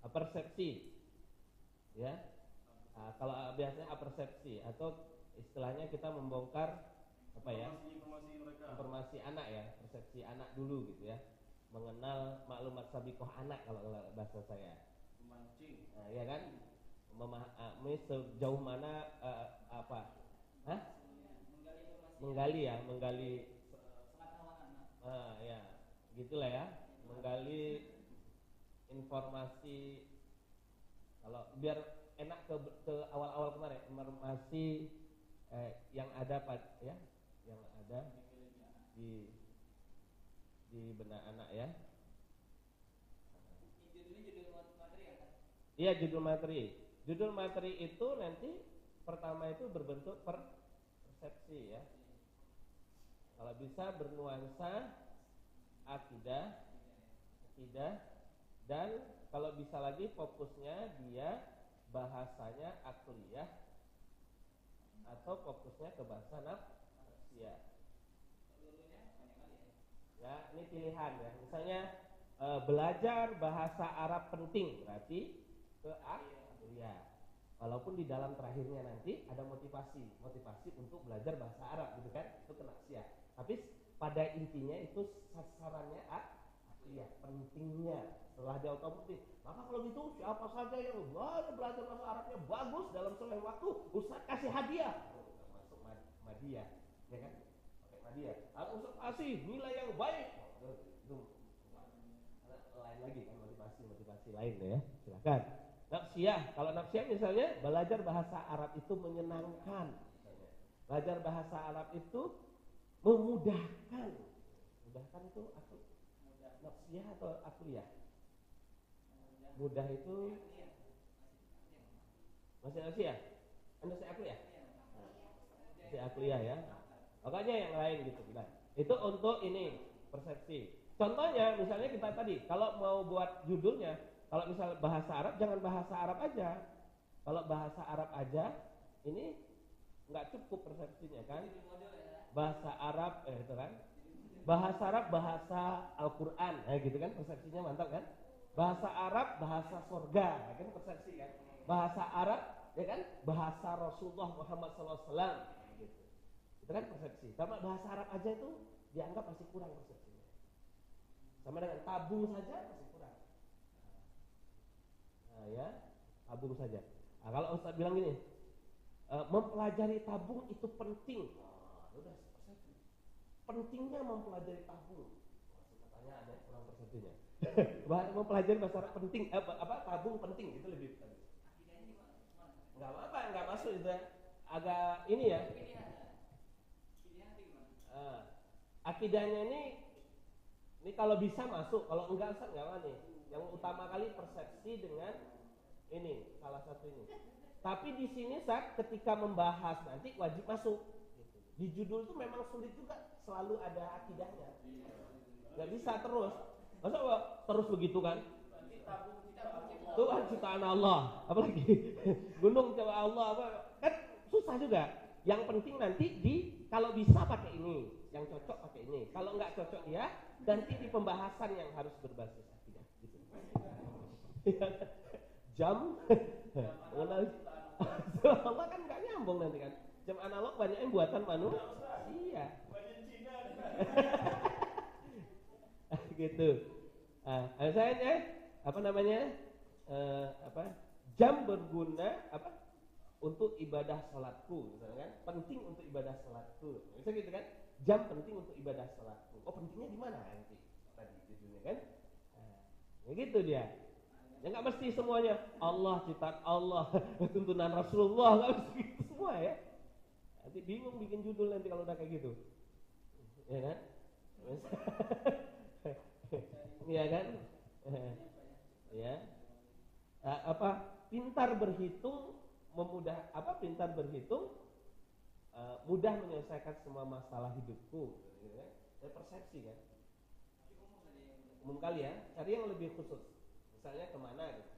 Persepsi. Ya. Nah, kalau biasanya persepsi atau istilahnya kita membongkar apa ya? Informasi anak ya, persepsi anak dulu gitu ya. Mengenal maklumat sabiqoh anak kalau bahasa saya. Memancing. Nah, ya kan? Memahami sejauh mana menggali ya, gitulah ya, menggali informasi. Kalau biar enak ke awal-awal kemarin, informasi yang ada yang ada di benak anak ya. Judul materi ya kan? Iya, judul materi. Judul materi itu nanti pertama itu berbentuk persepsi ya. Kalau bisa bernuansa akidah, dan kalau bisa lagi fokusnya dia bahasanya akliyah atau fokusnya ke bahasa nafsiyah. Ya, ini pilihan ya. Misalnya belajar bahasa Arab penting berarti ke akliyah. Walaupun di dalam terakhirnya nanti ada motivasi untuk belajar bahasa Arab gitu kan, itu ke nafsiyah. Tapi pada intinya itu sasarannya akliyah, pentingnya. Setelah dia otomatis, maka kalau gitu siapa saja yang belajar bahasa Arabnya bagus dalam selang waktu, Ustaz kasih hadiah. Masuk hadiah, ya kan? Pakai hadiah. Ustaz kasih nilai yang baik. Itu lain lagi kan, motivasi lain ya. Silakan. Nafsiyah, kalau nafsiyah misalnya belajar bahasa Arab itu menyenangkan. Belajar bahasa Arab itu memudahkan. Mudahkan itu nafsiyah atau akliyah? Mudah itu masih nafsiyah? Masih akliyah? Masih akliyah ya. Makanya yang lain gitu. Nah, itu untuk ini persepsi. Contohnya misalnya kita tadi kalau mau buat judulnya, kalau misal bahasa Arab jangan bahasa Arab aja. Kalau bahasa Arab aja ini nggak cukup persepsinya kan? Bahasa Arab itu kan? Bahasa Arab bahasa Al-Qur'an, gitu kan persepsinya mantap kan? Bahasa Arab bahasa surga, kan persepsi kan? Bahasa Arab ya kan? Bahasa Rasulullah Muhammad SAW, gitu. Itu kan persepsi. Sama bahasa Arab aja itu dianggap masih kurang persepsinya. Sama dengan tabung saja masih kurang. Nah ya, tabung saja. Nah, kalau Ustaz bilang gini, mempelajari tabung itu penting. Udah persepsi. Pentingnya mempelajari tabung. Katanya ada kurang persepsinya. Mempelajari bahasa Arab penting, tabung penting itu lebih penting. Enggak apa-apa, enggak masuk itu ya. Agak ini ya. Akidahnya ini kalau bisa masuk, kalau enggak Ustaz enggak nih. Yang utama kali persepsi dengan ini salah satu ini. Tapi di sini Ustaz ketika membahas nanti wajib masuk. Gitu. Di judul itu memang sulit juga selalu ada akidahnya. Enggak bisa terus. Masa terus begitu kan? Itu kan ciptaan Allah, apalagi gunung ciptaan Allah apa kan susah juga. Yang penting nanti kalau bisa pakai ini, yang cocok pakai ini. Kalau nggak cocok ya, nanti di pembahasan yang harus berbasis akidah. Gitu. Jam mengenal Allah kan nggak nyambung nanti kan. Jam analog banyak yang buatan manusia. Gitu. Saya apa namanya? Jam berguna untuk ibadah salatku, misalnya kan? Penting untuk ibadah salatku. Bisa gitu kan? Jam penting untuk ibadah salatku. Oh, pentingnya di mana nanti? Tadi judulnya kan? Ya gitu dia. Ya nggak mesti semuanya Allah, ciptaan Allah, tuntunan Rasulullah, nggak mesti gitu semua ya. Nanti bingung bikin judul nanti kalau udah kayak gitu. Ya kan? Iya kan? Ya. Pintar berhitung pintar berhitung mudah menyelesaikan semua masalah hidupku. Ya, persepsi kan? Umum kali ya. Cari yang lebih khusus. Misalnya kemana gitu.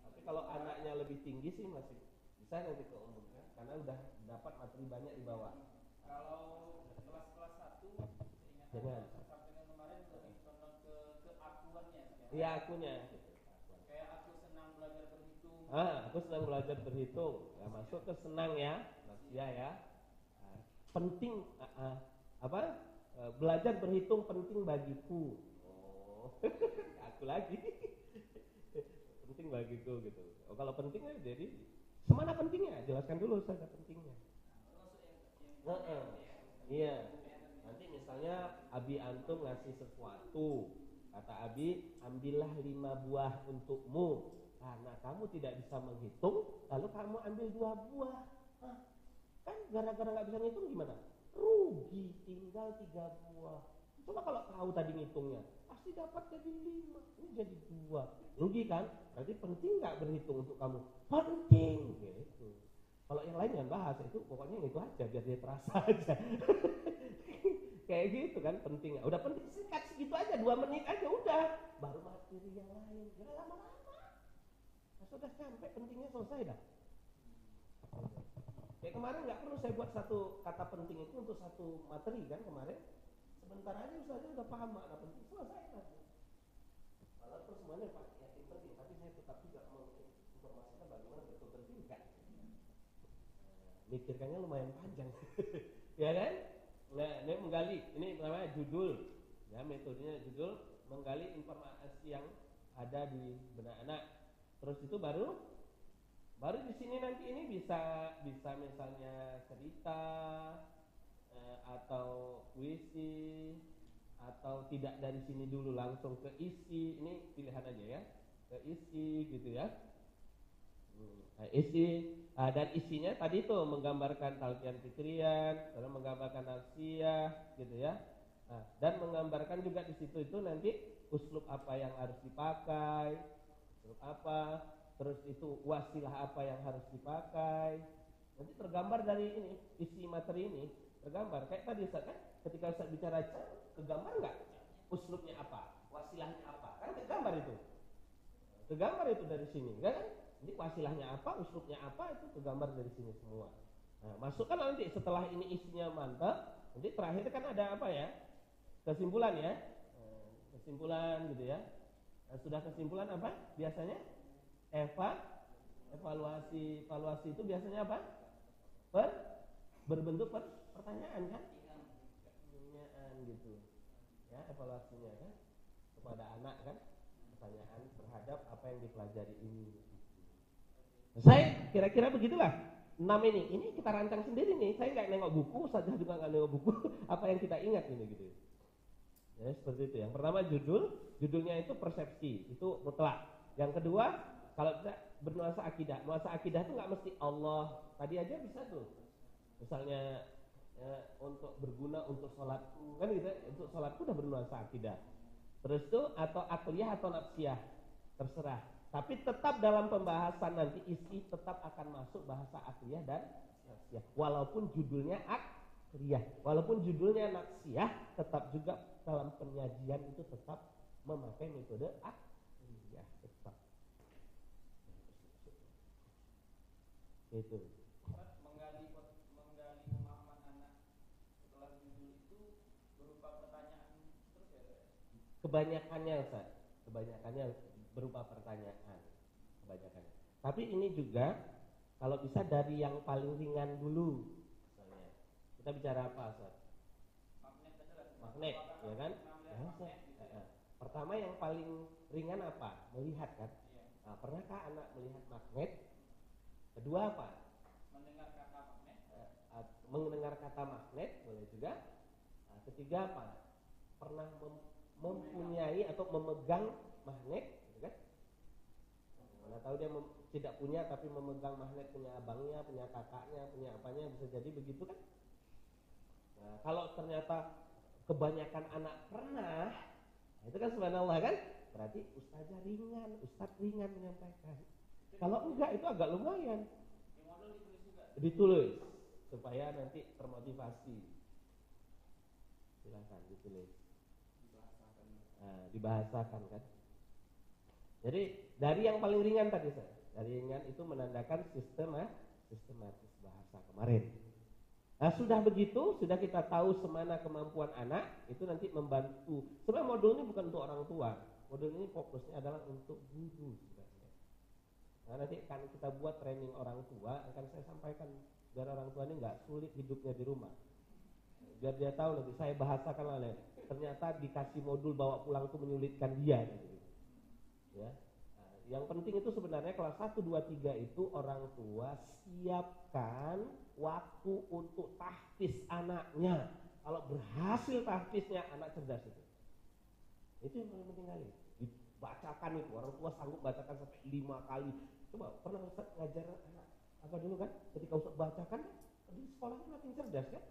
Tapi kalau anaknya lebih tinggi sih masih bisa nanti ke umum kan? Karena udah dapat materi banyak di bawah. Kalau kelas 1 Jangan. sampai kemarin condong ke akuannya. Iya, akunya. Kayak aku senang belajar berhitung. Aku senang belajar berhitung. Ya, masuk ke senang ya, nafsiyah ya. Penting belajar berhitung penting bagiku. Oh, aku lagi. Penting bagiku gitu. Oh, kalau pentingnya jadi semana pentingnya? Jelaskan dulu saja pentingnya. Iya. Nanti misalnya Abi antum ngasih sesuatu, kata Abi, ambillah 5 buah untukmu. Karena kamu tidak bisa menghitung, lalu kamu ambil 2 buah. Kan gara-gara nggak bisa ngitung gimana? Rugi, tinggal 3 buah. Coba kalau tahu tadi ngitungnya, pasti dapat jadi 5, ini jadi 2. Rugi kan? Berarti penting nggak berhitung untuk kamu? Penting, gitu. Kalau yang lain jangan bahas, itu pokoknya itu aja biar dia terasa aja. Kayak gitu kan pentingnya. Udah penting singkat segitu aja, 2 menit aja udah. Baru materi yang lain, jangan lama-lama. Sudah sampai pentingnya selesai dah. Kayak kemarin nggak perlu saya buat satu kata penting itu untuk satu materi kan kemarin. Sebentar aja Ustaznya udah paham makna penting, selesai kan. Walaupun semuanya yakin penting, tapi saya tetap juga menginformasikan bagaimana betul penting kan. Mikirkannya lumayan panjang. Ya kan? Nah, ini menggali, ini namanya judul. Ya, metodenya judul menggali informasi yang ada di benak anak. Terus itu baru di sini nanti ini bisa misalnya cerita atau puisi atau tidak dari sini dulu langsung ke isi. Ini pilihan aja ya. Ke isi gitu ya. Isi dan isinya tadi itu menggambarkan talqiyan fikriyan, menggambarkan nafsiyah gitu ya. Nah, dan menggambarkan juga di situ itu nanti uslub apa yang harus dipakai, uslub apa, terus itu wasilah apa yang harus dipakai. Nanti tergambar dari ini, isi materi ini tergambar. Kayak tadi Ustaz kan, ketika Ustaz bicara kegambar nggak? Uslubnya apa, wasilahnya apa, kan kegambar itu. Kegambar itu dari sini, kan? Jadi wasilahnya apa, uslubnya apa itu kegambar dari sini semua. Nah, masukkan nanti setelah ini isinya mantap, nanti terakhir kan ada apa ya? Kesimpulan ya. Kesimpulan gitu ya. Nah, sudah kesimpulan apa? Biasanya evaluasi. Evaluasi itu biasanya apa? Berbentuk pertanyaan kan? Pertanyaan gitu. Ya, evaluasinya kan kepada anak kan? Pertanyaan terhadap apa yang dipelajari ini. Saya kira-kira begitulah 6 ini kita rancang sendiri nih. Saya nggak nengok buku, saja juga nggak nengok buku. Apa yang kita ingat ini gitu. Ya seperti itu. Yang pertama judulnya itu persepsi, itu mutlak. Yang kedua kalau kita bernuansa akidah, nuansa akidah itu nggak mesti Allah. Tadi aja bisa tuh. Misalnya untuk berguna untuk sholatku kan gitu. Untuk sholatku udah bernuansa akidah. Terus tuh atau akliyah atau nafsiyah terserah. Tapi tetap dalam pembahasan nanti isi tetap akan masuk bahasa akliyah dan nafsiyah. Walaupun judulnya akliyah, walaupun judulnya nafsiyah, tetap juga dalam penyajian itu tetap memakai metode akliyah tetap. Itu. Menggali pemahaman anak setelah judul itu berupa pertanyaan terus ya? Kebanyakannya Ustaz, kebanyakannya berupa pertanyaan, kebanyakannya. Tapi ini juga kalau bisa dari yang paling ringan dulu. Misalnya, kita bicara apa Ustaz? Magnet, ya kan? Ya, pertama yang paling ringan apa? Melihat kan? Nah, pernahkah anak melihat magnet? Kedua apa? Mendengar kata magnet. Mendengar kata magnet boleh juga. Nah, ketiga apa? Pernah mempunyai atau memegang magnet, gitu kan? Mana tahu dia tidak punya tapi memegang magnet, punya abangnya, punya kakaknya, punya apanya, bisa jadi begitu kan? Nah, kalau ternyata kebanyakan anak pernah, nah itu kan subhanallah kan? Berarti ustadz ringan menyampaikan. Kalau enggak itu agak lumayan. Ditulis supaya nanti termotivasi. Silakan ditulis. Nah, dibahasakan kan. Jadi dari yang paling ringan tadi saya, dari ringan itu menandakan sistematis bahasa kemarin. Nah sudah begitu, sudah kita tahu semana kemampuan anak, itu nanti membantu. Sebenarnya modul ini bukan untuk orang tua, modul ini fokusnya adalah untuk guru. Nah nanti akan kita buat training orang tua, akan saya sampaikan biar orang tua ini nggak sulit hidupnya di rumah. Biar dia tahu nanti saya bahasakan oleh ternyata dikasih modul bawa pulang itu menyulitkan dia gitu. Ya. Nah, yang penting itu sebenarnya kelas 1, 2, 3 itu orang tua siapkan waktu untuk tahfiz anaknya. Kalau berhasil tahfiznya anak cerdas itu. Itu yang paling penting kali. Dibacakan itu, orang tua sanggup bacakan sampai 5 kali. Coba pernah Ustaz ngajar anak apa dulu kan? Ketika Ustaz bacakan di sekolahnya makin cerdas kan?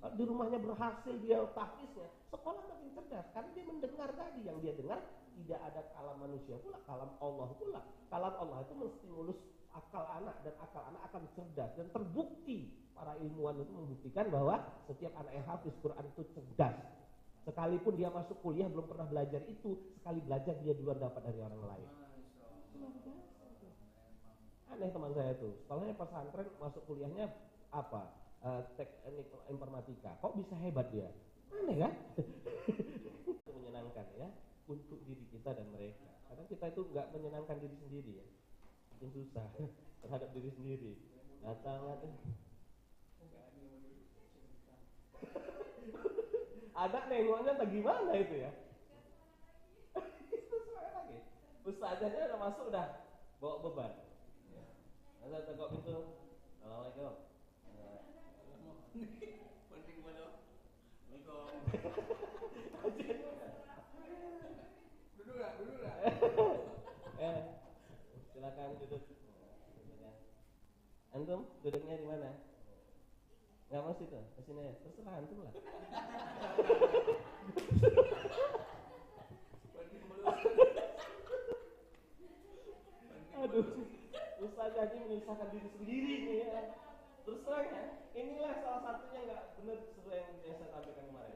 Kalau di rumahnya berhasil dia tahfiznya, sekolah makin cerdas karena dia mendengar tadi, yang dia dengar tidak ada kalam manusia pula, kalam Allah pula. Kalam Allah itu menstimulus akal anak dan akal anak akan cerdas, dan terbukti para ilmuwan itu membuktikan bahwa setiap anak yang hafiz Quran itu cerdas. Sekalipun dia masuk kuliah belum pernah belajar itu, sekali belajar dia duluan dapat dari orang lain. Aneh teman saya itu, sekolahnya pesantren, masuk kuliahnya apa? Teknik informatika. Kok bisa hebat dia? Aneh kan? Itu menyenangkan ya untuk diri kita dan mereka. Kadang kita itu nggak menyenangkan diri sendiri ya. Mungkin susah terhadap diri sendiri. Datang ada nengoknya entah gimana itu ya. Itu semangat lagi. Ustazahnya udah masuk udah bawa beban. Ada tegak pintu. Assalamualaikum. Penting banget. Duduk lah. Silakan duduk. Antum duduknya di mana? Nggak mau situ, kesini aja. Terserah antum lah. Aduh, Ustaz jadi menyusahkan diri sendiri nih ya. Terus terang ya, inilah salah satunya nggak benar sesuai yang saya sampaikan kemarin.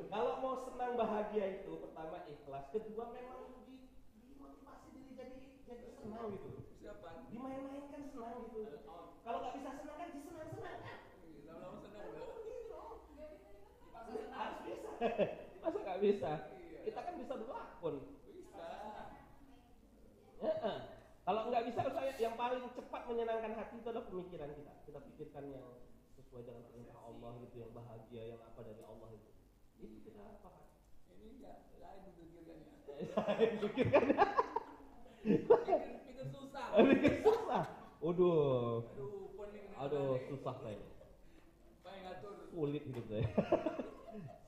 Kalau mau senang bahagia itu pertama ikhlas, kedua memang dimotivasi diri jadi senang gitu. Dimain-mainkan senang gitu. Kalau nggak bisa senang kan disenang-senang kan. Harus bisa. Masa nggak bisa? Kita kan bisa berlakon. Kalau nggak bisa, yang paling cepat menyenangkan hati itu adalah pemikiran kita. Kita pikirkan yang sesuai dengan perintah Allah gitu, yang bahagia, yang apa dari Allah itu. Itu kita apa? Ini enggak lain dipikirkannya. Pikir susah. Pikir susah. Aduh, susah saya. Sulit hidup saya.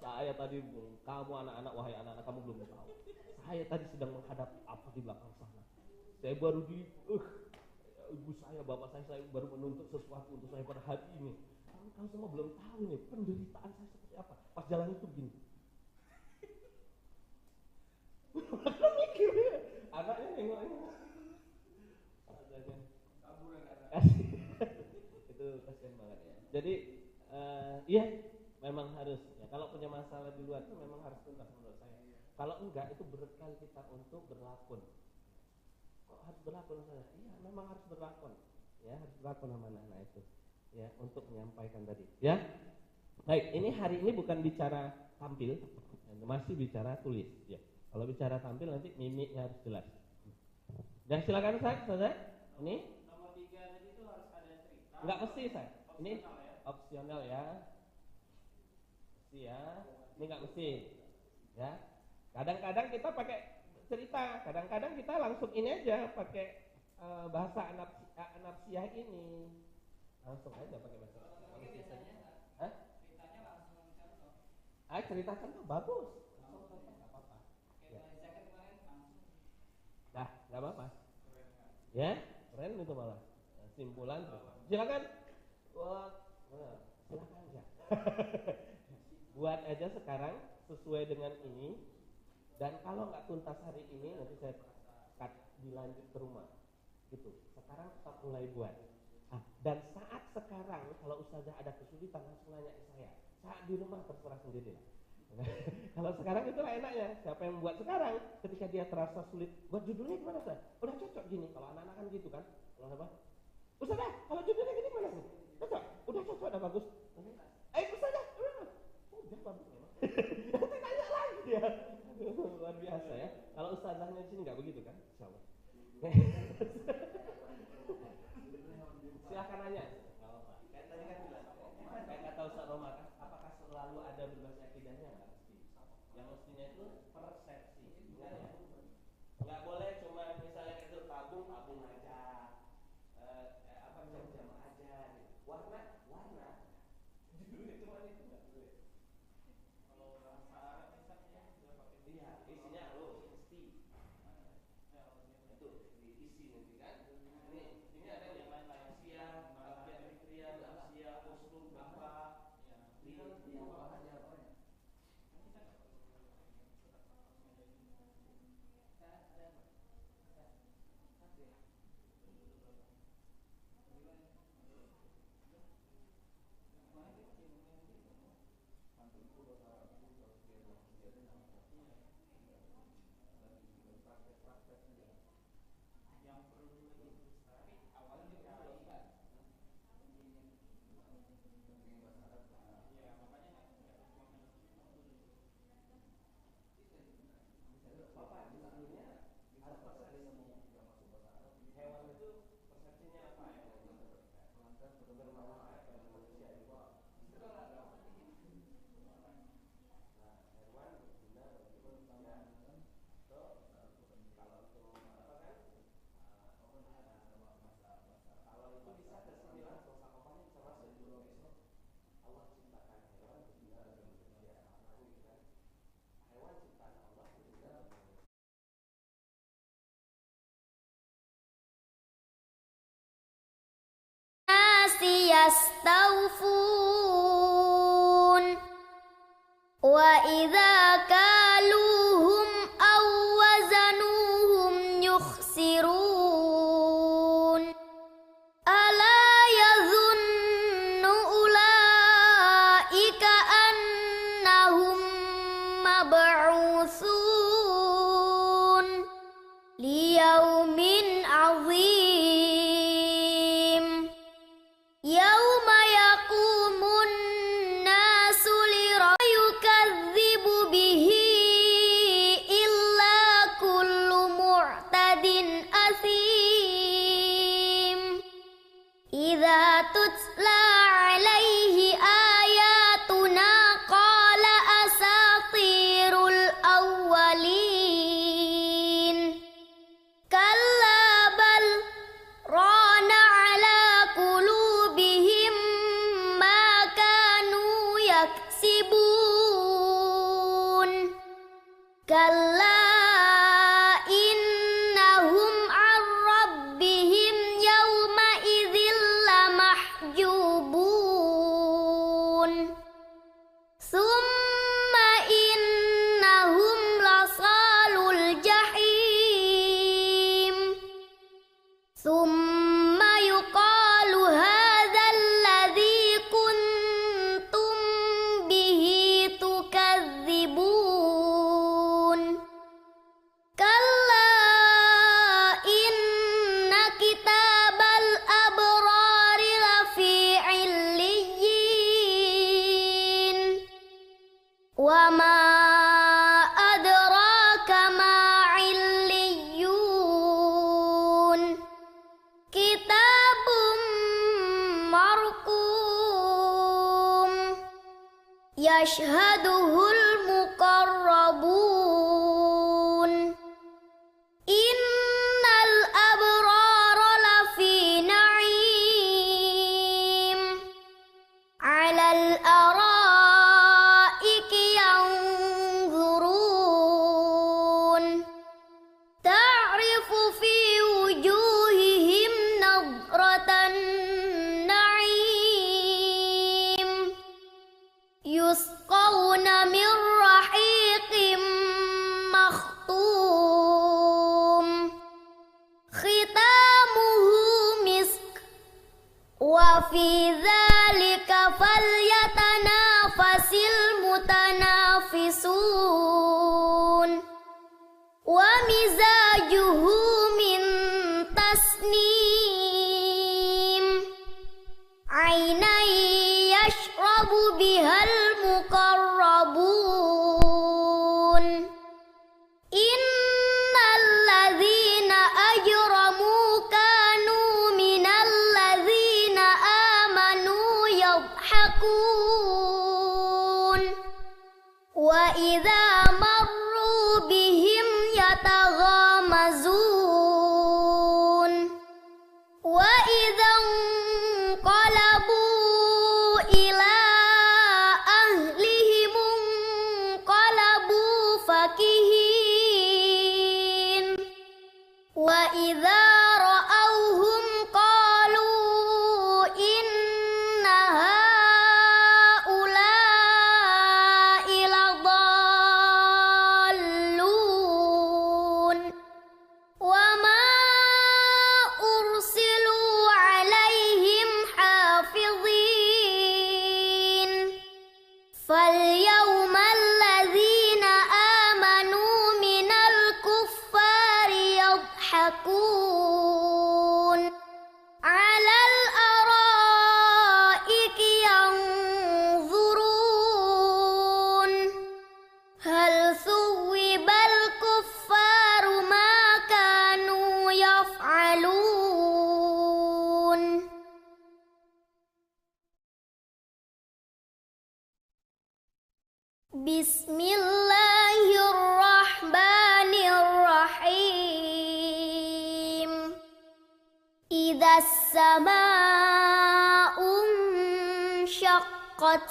Saya tadi, kamu anak-anak, wahai anak-anak, kamu belum tahu. Saya tadi sedang menghadap apa di belakang sana. Saya baru ibu saya, bapak saya baru menuntut sesuatu untuk saya pada hari ini. Kamu semua belum tahu nih penderitaan saya seperti apa. Pas jalan itu begini. Maka mikir ya, anaknya nengok ini. Itu kasihan banget ya. Jadi iya memang harus ya, kalau punya masalah di luar itu memang harus tuntas menurut saya. Kalau enggak itu berat kali kita untuk berlakon. Kok harus berlakon saya? Iya memang harus berlakon. Ya harus berlakon sama anak-anak itu. Ya untuk menyampaikan tadi. Ya. Baik, ini hari ini bukan bicara tampil, masih bicara tulis. Ya. Kalau bicara tampil nanti mimiknya harus jelas. Dan silakan Ustaz. Ini Nomor 3 tadi itu harus ada cerita. enggak mesti Ustaz. Ini Opsional opsional ya. ya. Ya. Ini enggak mesti. Ya. Kadang-kadang kita pakai cerita, kadang-kadang kita langsung ini aja pakai bahasa anapsiah ini. Langsung aja pakai bahasa. Hah? Ceritanya langsung contoh. Cerita contoh bagus. Dah, nggak apa-apa. Ya, keren itu malah. Simpulan. Silakan. Silakan aja. Buat aja sekarang sesuai dengan ini. Dan kalau nggak tuntas hari ini, nanti saya dilanjut ke rumah. Gitu. Sekarang kita mulai buat. Dan saat sekarang, kalau ustazah ada kesulitan langsung nanya ke saya. Saat di rumah terserah sendiri. Kalau sekarang itulah enaknya. Siapa yang buat sekarang, ketika dia terasa sulit, buat judulnya gimana Ustaz? Udah cocok gini. Kalau anak-anak kan gitu kan. Kalau apa? Ustazah, kalau judulnya gini gimana sih? Cocok? Udah cocok, udah bagus. Ustazah, udah bagus memang. Nanti tanya lagi dia. Luar biasa ya. Kalau ustazahnya di sini nggak begitu kan? Insyaallah. Silakan nanya. Nggak apa-apa. Kayak tadi kan bilang, kayak kata Ustaz Roma kan, apakah selalu ada berbagai akidahnya? Nggak mesti. Yang mestinya itu persepsi. Ingat ya? Nggak boleh cuma misalnya itu tabung aja, jam aja, warna. Judulnya cuma itu nggak boleh. Kalau bahasa Arab misalnya sudah pakai Isinya mesti. Itu diisi nanti kan. Ini ada yang lain Asia, Fitriya, Asia, Usul, apa? Ini bahannya apa ya? yang perlu tapi awalnya dicari. Ya makanya Bapak judulnya ada persepsi. Hewan itu persepsinya apa ya? Bermanfaat bagi manusia itu. Hewan berguna bagi manusia. Kalau untuk apa kan? Kalau itu bisa ke sini langsung sakopannya bisa masuk dulu besok. Allah ciptakan hewan berguna bagi manusia. Hewan ciptaan Allah berguna bagi manusia. الناس يستوفون وإذا كالوهم أو وزنوهم يخسرون ألا يظن أولئك أنهم مبعوثون ليوم عظيم يوم يقوم الناس لرب يكذب به إلا كل معتد أثيم إذا تتلى عليه آياتنا قال أساطير الأولين كلا بل ران على قلوبهم ما كانوا يكسبون كلا إنهم عن ربهم يومئذ لمحجوبون ثم إنهم لصالو الجحيم ثم يقال هذا الذي كنتم به تكذبون كلا إن كتاب الأبرار لفي عليين وما أدراك ما عليون كتاب مرقوم يشهده المقربون إن الأبرار لفي نعيم على الأرائك ينظرون تعرف في وجوههم نضرة النعيم يسقون من رحيق مختوم ختامه مسك وفي ذلك فليتنافس المتنافسون ومزاجه من تسنيم عينا يشرب بها المقربون إن الذين أجرموا كانوا من الذين آمنوا يضحكون وإذا مروا بهم يتغامزون وإذا انقلبوا إلى أهلهم انقلبوا فكهين وإذا رأوهم قالوا إن هؤلاء لضالون وما أرسلوا عليهم حافظين فاليوم الذين آمنوا من الكفار يضحكون على الأرائك ينظرون هل ثوب الكفار ما كانوا يفعلون بسم الله الرحمن الرحيم إذا السماء انشقت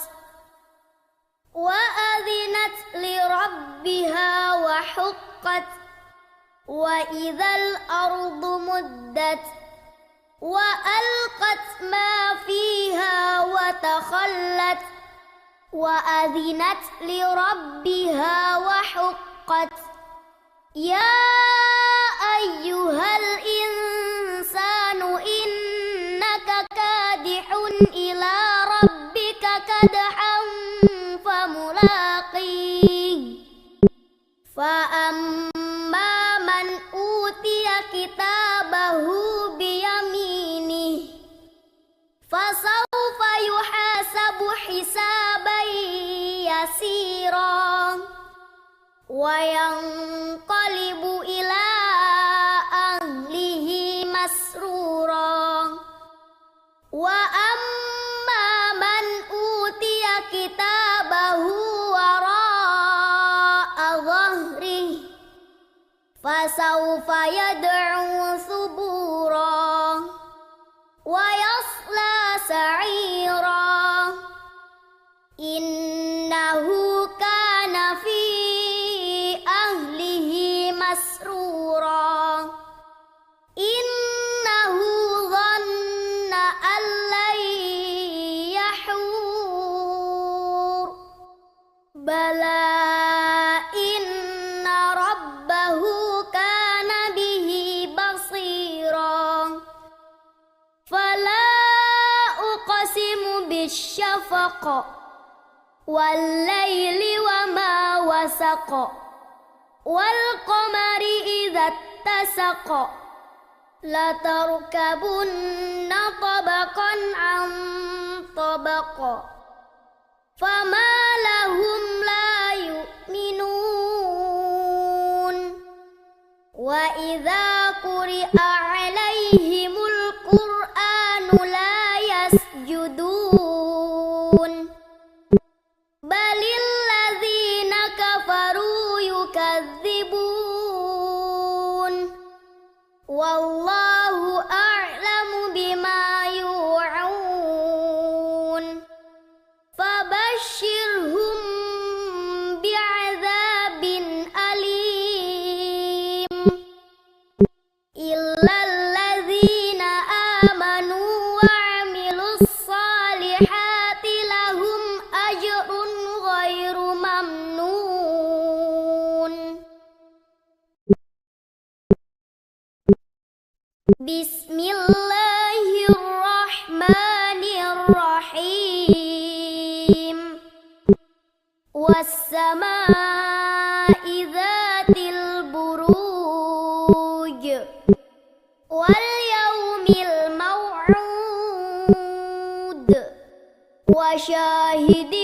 وأذنت لربها وحقت وإذا الأرض مدت وألقت ما فيها وتخلت وأذنت لربها وحقت يا أيها الإنسان إنك كادح إلى ربك كدحا فملاقيه فأما من أوتي كتابه بيمينه فسوف يحاسب حسابا يسيرا وينقلب إلى أهله مسرورا وأما من أوتي كتابه وراء ظهره فسوف يدعو ثبورا ويصلى سعيرا إنه كان في أهله مسرورا إنه ظن أن لن يحور بلى إن ربه كان به بصيرا فلا أقسم بالشفق والليل وما وسق والقمر إذا اتسق لتركبن طبقا عن طبق فما لهم لا يؤمنون وإذا قرئ عليهم القرآن لا يسجدون بل الذين كفروا يكذبون والله أعلم بما يوعون فبشرهم بعذاب أليم إلا الذين آمنوا وعملوا الصالحات لهم أجر غير ممنون بسم الله الرحمن الرحيم والسماء ذات البروج واليوم الموعود وشاهد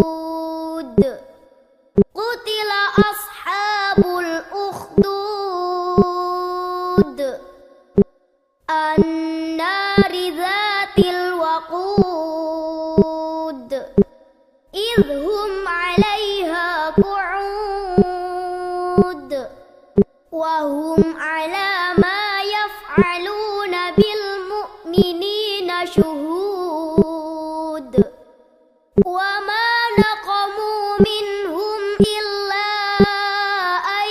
ومشهود قتل أصحاب الأخدود النار ذات الوقود إذ هم عليها قعود وهم على ما يفعلون بالمؤمنين شهود وما نقموا منهم إلا أن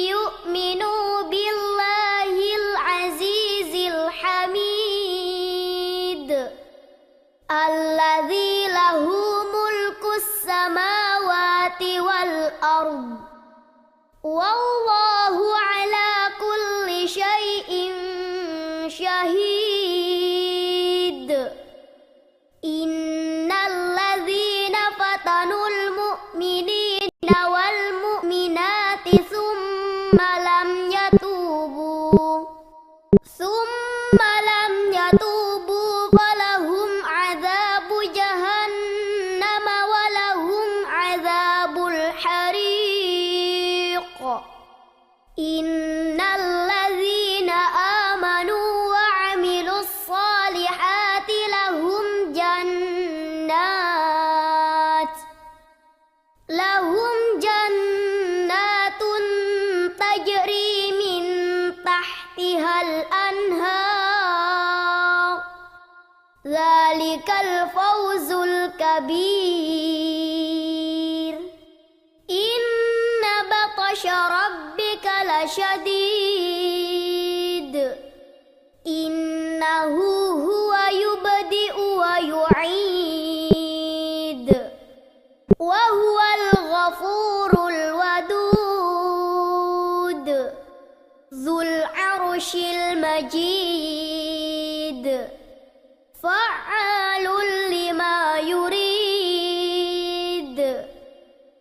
يؤمنوا بالله العزيز الحميد الذي له ملك السماوات والأرض والله على كل شيء شهيد إن الذين فتنوا المؤمنين والمؤمنات ثم لم يتوبوا فلهم عذاب جهنم ولهم عذاب الحريق إن الذين آمنوا وعملوا الصالحات لهم جنات تجري من تحتها الأنهار ذلك الفوز الكبير إن بطش ربك لشديد إنه هو يبدئ ويعيد المجيد فعال لما يريد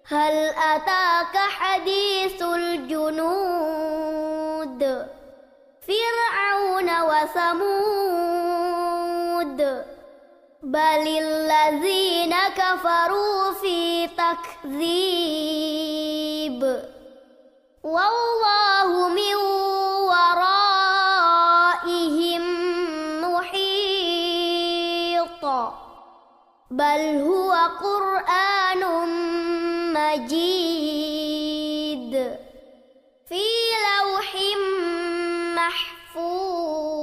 هل أتاك حديث الجنود فرعون وثمود بل الذين كفروا في تكذيب والله من ورائهم محيط بل هو قرآن مجيد في لوح محفوظ.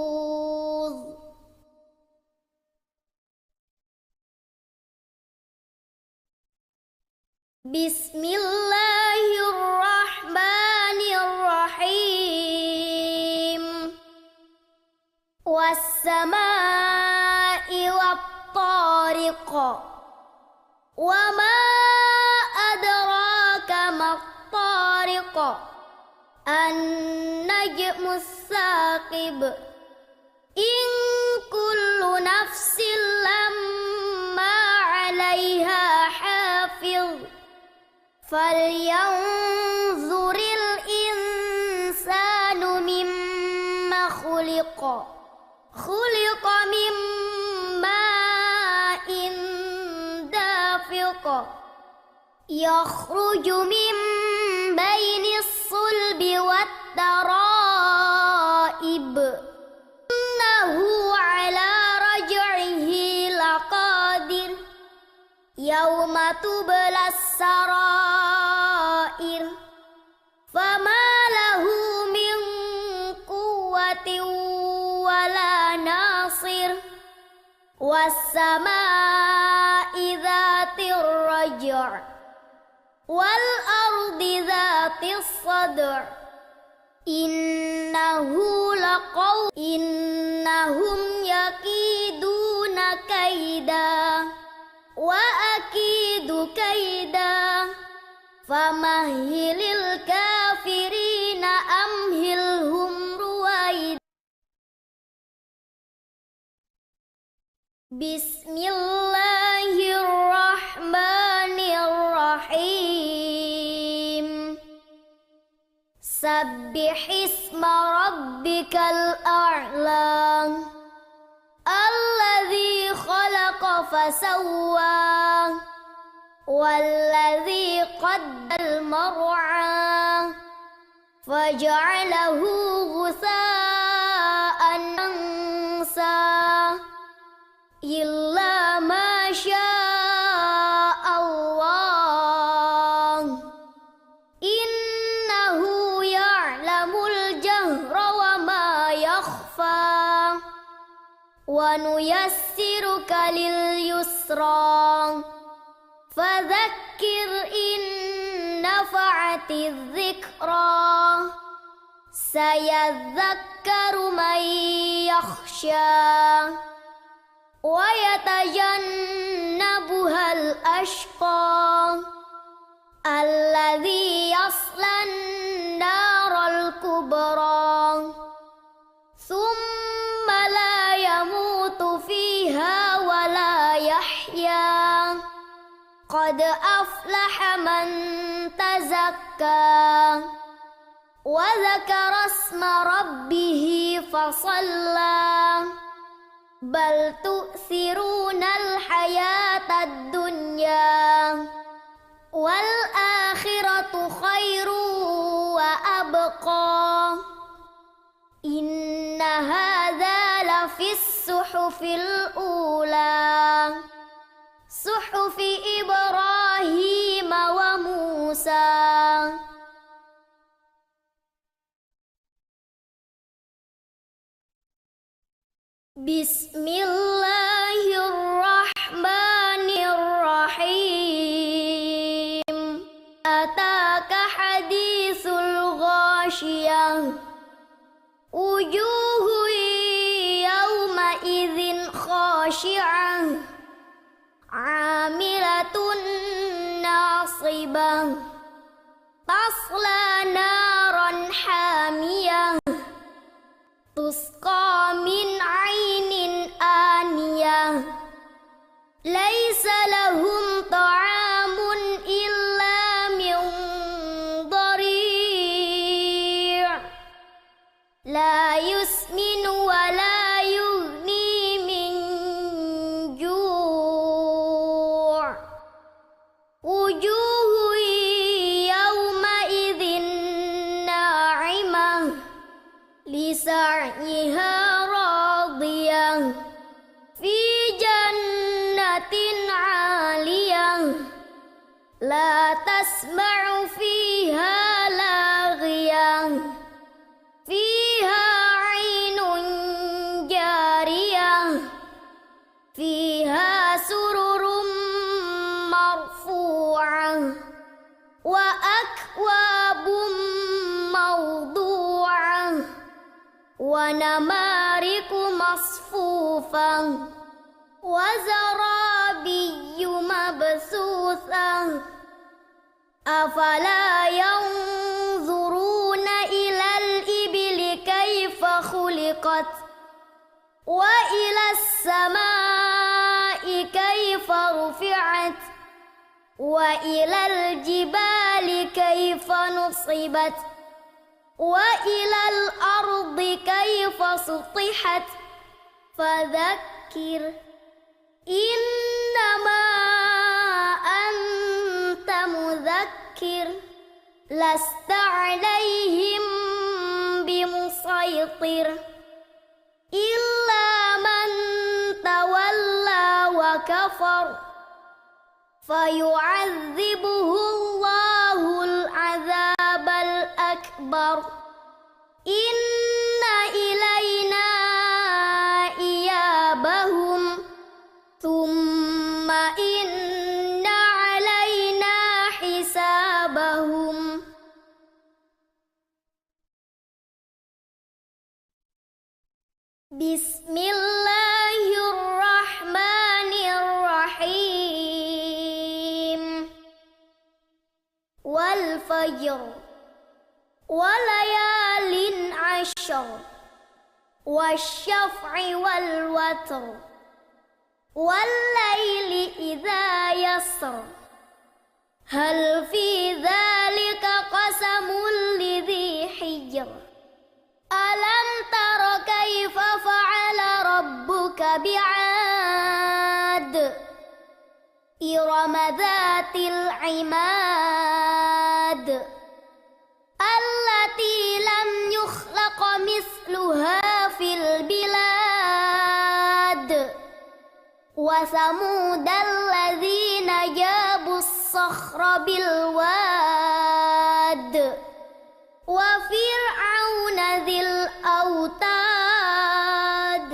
بسم الله الرحمن الرحيم والسماء والطارق وما أدراك ما الطارق النجم الثاقب إن كل نفس لما عليها حافظ فلينظر الإنسان مما خلق خلق من ماء دافق يخرج من بين الصلب والترائب إنه على رجعه لقادر يوم تبلى السرائر فما له من قوة ولا ناصر والسماء ذات الرجع والأرض ذات الصدع إنهم يكيدون كيدا وأكيد كيدا فمهل الكافرين أمهلهم رويدا. بسم الله الرحمن الرحيم سبح اسم ربك الأعلى الذي خلق فسوى والذي قدر المرعى فجعله غثاء أنسى إلا ما شاء الله إنه يعلم الجهر وما يخفى ونيسرك لليسرى فذكر إن نفعت الذكرى سيذكر من يخشى ويتجنبها الأشقى الذي يصلى النار الكبرى ثم لا يموت فيها ولا يحيا قد أفلح من تزكى وذكر اسم ربه فصلى بل تؤثرون الحياة الدنيا والآخرة خير وأبقى إن هذا لفي الصحف الأولى صحف إبراهيم وموسى. بسم الله الرحمن الرحيم أتاك حديث الغاشية وجوه يومئذ خاشعة عاملة ناصبة تصلى نارا حامية تسقى من عين آنية ليس لهم طعام إلا من ضريع لا يسمن ولا يغني من جوع وجوه يومئذ ناعمة لسعيها راضية في جنة عالية لا تسمع فيها لاغية فيها عين جارية فيها سرر مرفوعة وأكواب موضوعة ونمارق مصفوفة وزرابي مبثوثة أفلا ينظرون إلى الإبل كيف خلقت وإلى السماء كيف رفعت وإلى الجبال كيف نصبت وإلى الأرض كيف سطحت فذكر إنما أنت مذكر لست عليهم بمسيطر إلا من تولى وكفر فيعذبه الله العذاب الأكبر إن إلينا إيابهم ثم إن علينا حسابهم. بسم الله الرحمن الرحيم. والفجر وليال عشر والشفع والوتر والليل إذا يسر هل في ذلك قسم لذي حجر ألم تر كيف فعل ربك بعاد إرم ذات العماد التي لم يخلق مثلها في البلاد وثمود الذين جابوا الصخر بالواد وفرعون ذي الأوتاد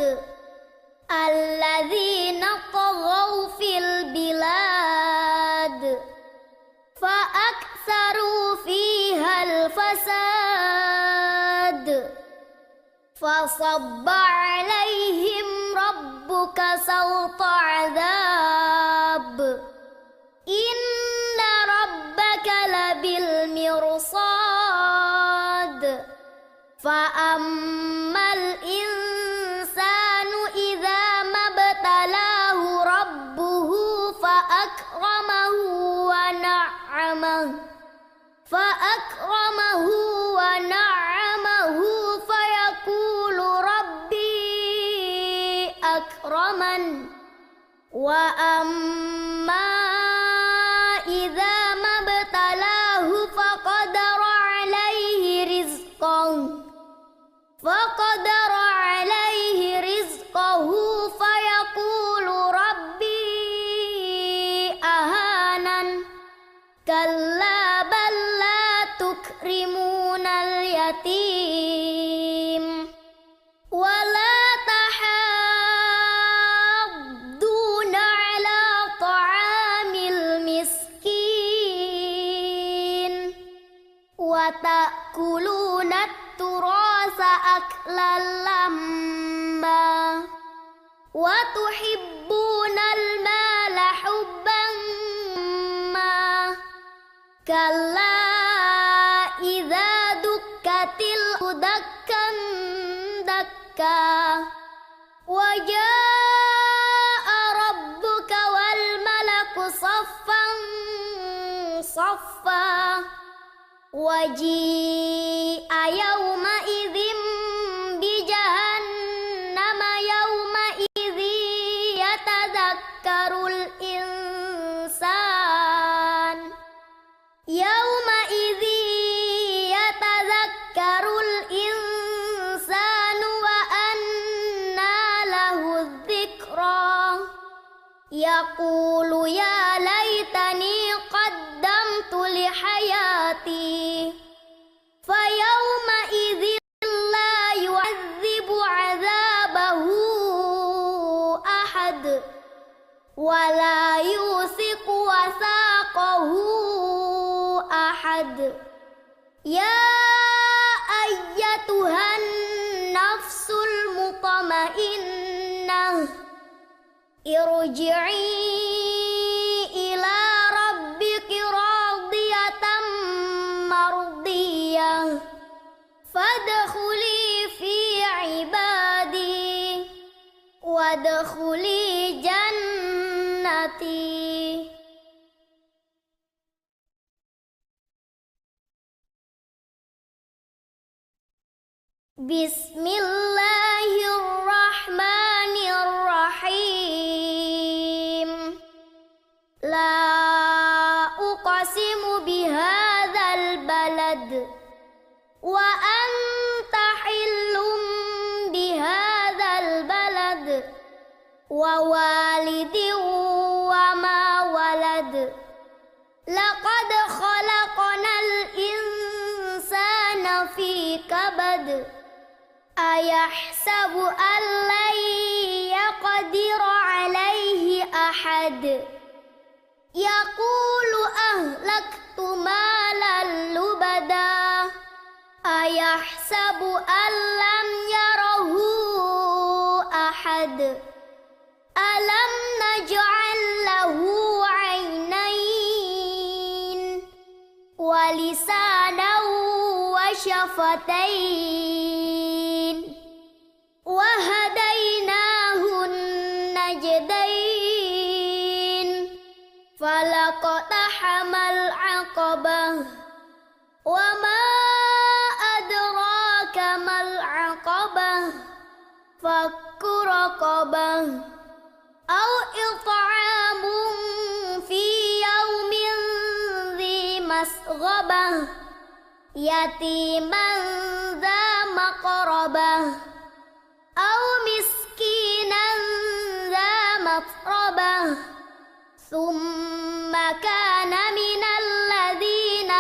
الذين طغوا في البلاد فأكثروا فيها الفساد فصب عليهم ربك سوط عذاب إن ربك لبالمرصاد فأما الإنسان إذا ما ابتلاه ربه فأكرمه ونعمه فيقول ربي أكرمن وأما إذا ما ابتلاه فقدر عليه رزقه فيقول ربي أهانن كلا بل لا تكرمون اليتيم ولا تحاضون على طعام المسكين وتأكلون التراث أكلا لما وتحبون المال حبا ما كلا إذا دكت الأرض دكا دكا وجاء ربك والملك صفا صفا وجيء يومئذ بجهنم يومئذ يتذكر الإنسان يومئذ يتذكر الإنسان وأنى له الذكرى يقول يا ليتني قدمت لحياتي فيومئذ لا يعذب عذابه أحد ولا يوثق وثاقه أحد يا أيتها النفس المطمئنة ارجعي إلى ربك راضية مرضية فادخلي في عبادي وادخلي جنتي. بسم الله الرحمن الرحيم لا أقسم بهذا البلد وأنت حل بهذا البلد ووالد وما ولد لقد خلقنا الإنسان في كبد أيحسب أن لن يقدر عليه أحد يقول أهلكت مالا لبدا أيحسب أن لم يره أحد ألم نجعل له عينين ولسانا وشفتين وهديناه النجدين فلاقتحم العقبة وما أدراك ما العقبة فك رقبة أو إطعام في يوم ذي مسغبة يتيما ذا مقربة أو مسكينا ذا متربة ثم كان من الذين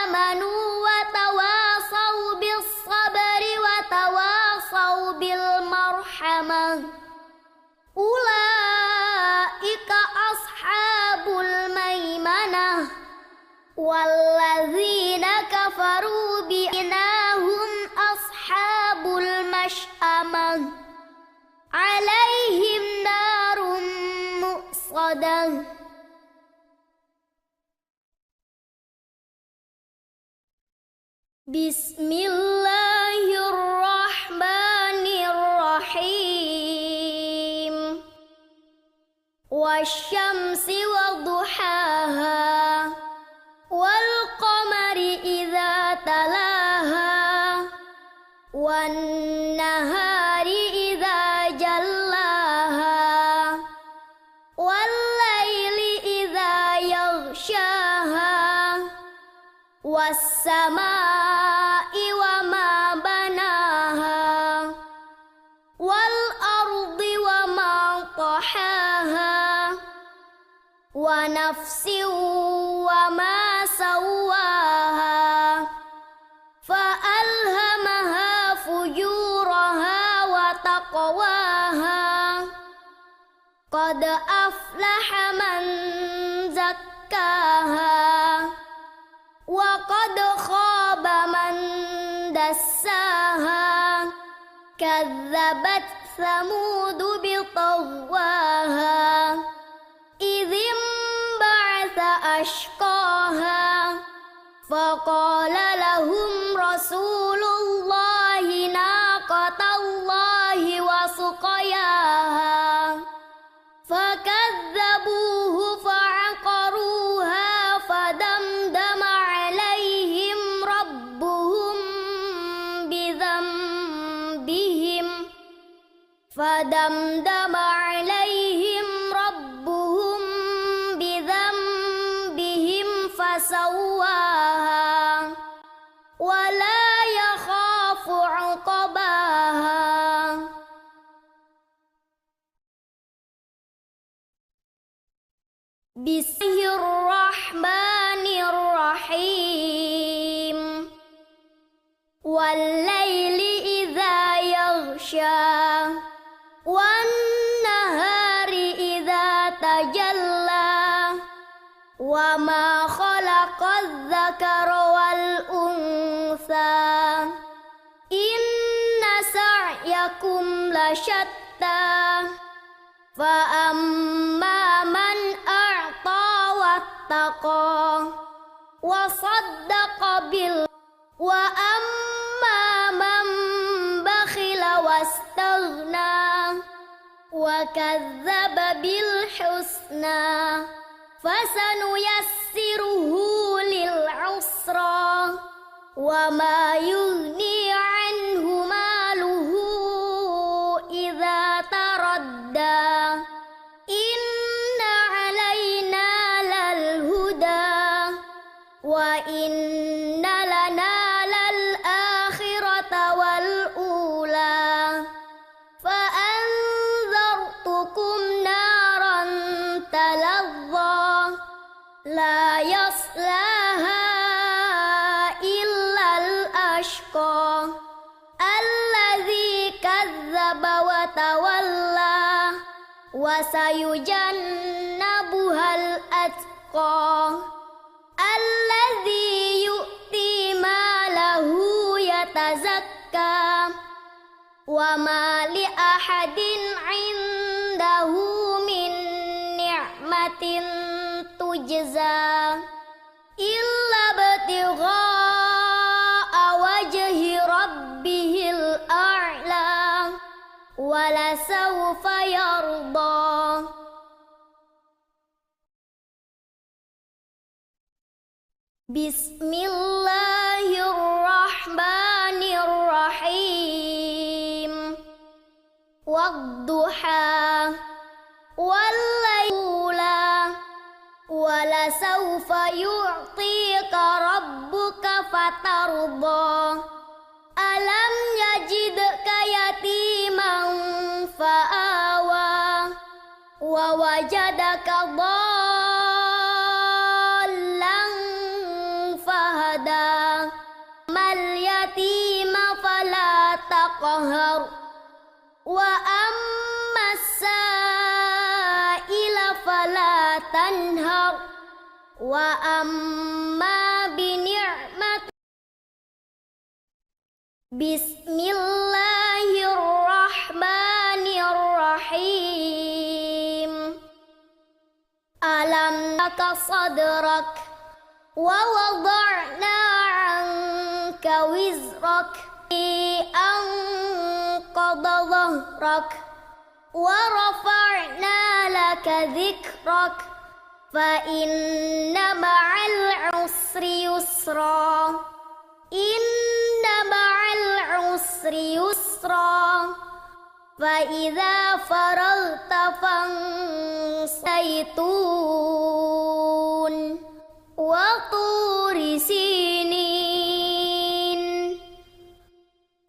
آمنوا وتواصوا بالصبر وتواصوا بالمرحمة أولئك أصحاب الميمنة والذين كفروا بإنهم أصحاب المشأمة عليهم نار مؤصدة. بسم الله الرحمن الرحيم والشمس وضحاها والقمر إذا تلاها والنهار إذا جلاها والليل إذا يغشاها والسماء وما بناها والأرض وما طحاها ونفس وما سواها فألهمها فجورها وتقواها قد أفلح من زكاها وقد خاب من دساها كذبت ثمود بطغواها إذ انبعث أشقاها فقال لهم رسول الله ناقة الله فدمدم عليهم ربهم بذنبهم فسواها ولا يخاف عقباها بسم الله الرحمن الرحيم والليل إذا يغشى والنهار إذا تجلى وما خلق الذكر والأنثى إن سعيكم لشتى فأما من أعطى واتقى وصدق وأما من بخل واستغنى وكذب بالحسنى فسنيسره للعسرى وما يغني عنه ماله إذا تردى إن علينا للهدى وإن لنا للآخرة والأولى فأنذرتكم نارا تلظى لا يصلاها إلا الأشقى الذي كذب وتولى وسيجنبها الأتقى الذي يؤتي ماله يتزكى وما لأحد عنده من نعمة تجزى إلا ابتغاء وجه ربه الأعلى ولسوف يرضى بسم الله الرحمن الرحيم والضحى والليل ولسوف يعطيك ربك فترضى ألم يجدك يتيما فآوى ووجدك ضالا فهدى ما اليتيم فلا تقهر وأما السائل فلا تنهر وأما بنعمة بسم الله الرحمن الرحيم ألم نشرح صدرك ووضعنا عنك وزرك أنقض ظهرك ورفعنا لك ذكرك فإن مع العسر يسرا إن مع العسر يسرا فإذا فرغت فانصب وطور سينين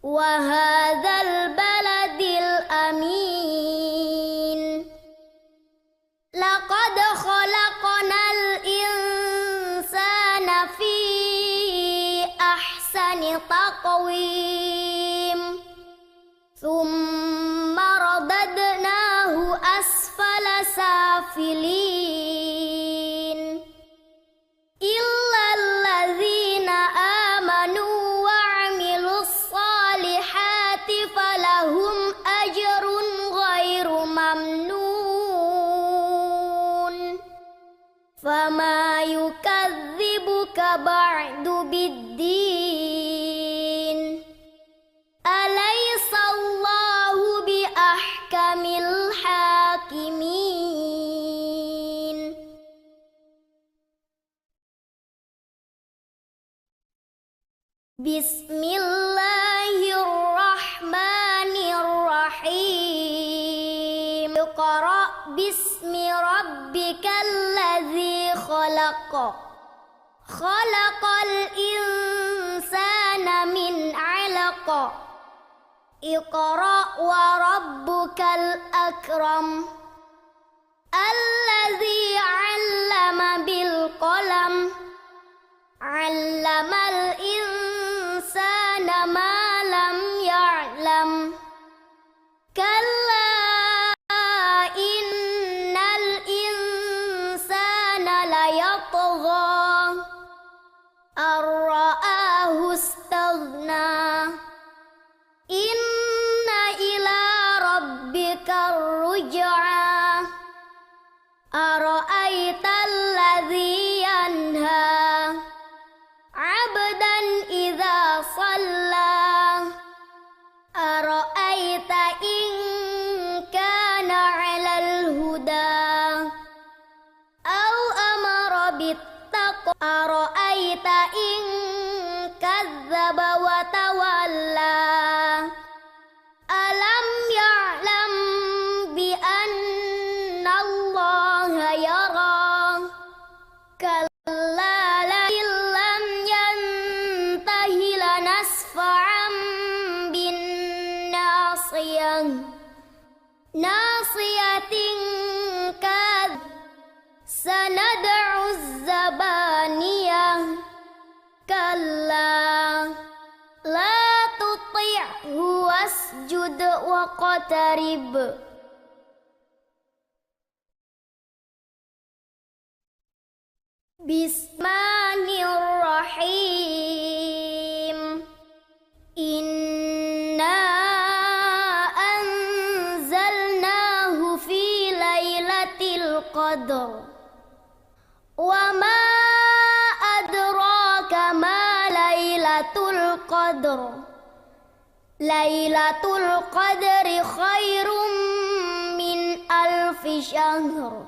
وهذا البلد الأمين لقد خلقنا الإنسان في أحسن تقويم ثم رددناه أسفل سافلين إلا الذين آمنوا وعملوا الصالحات فلهم أجر غير ممنون فما يكذبك بعد بالدين أليس الله بأحكم الحاكمين بسم الله الرحمن الرحيم Iqra bismi rabbikal ladzi khalaq. Khalaqal insana min 'alaq. Iqra wa rabbukal akram. Alladzi 'allama bil qalam. 'Allamal insana ma lam ya'lam. Kalla innal insana layatgha ar-ra'ahu istaghna. Inna ila rabbikar ruj'a. Ara'aital ladzi yanha 'abdan idza shalla. Ara'aita in kana 'alal huda aw amara bittaqwa. Ara'aita in kadzdzaba wa tawalla. Alam ya'lam bi anna Allaha yara. Kalla la illam yantahi lanasfa'an bin nasiyah. Nasiyatin kad sanad'u zabaniyah. Kalla la tuti'hu wasjud waqtarib. Bismillahirrahmanirrahim. Inna anzalnahu fi lailatul qadr. Wa ma adraka ma lailatul qadr. Lailatul qadri khairum min alfi syahr.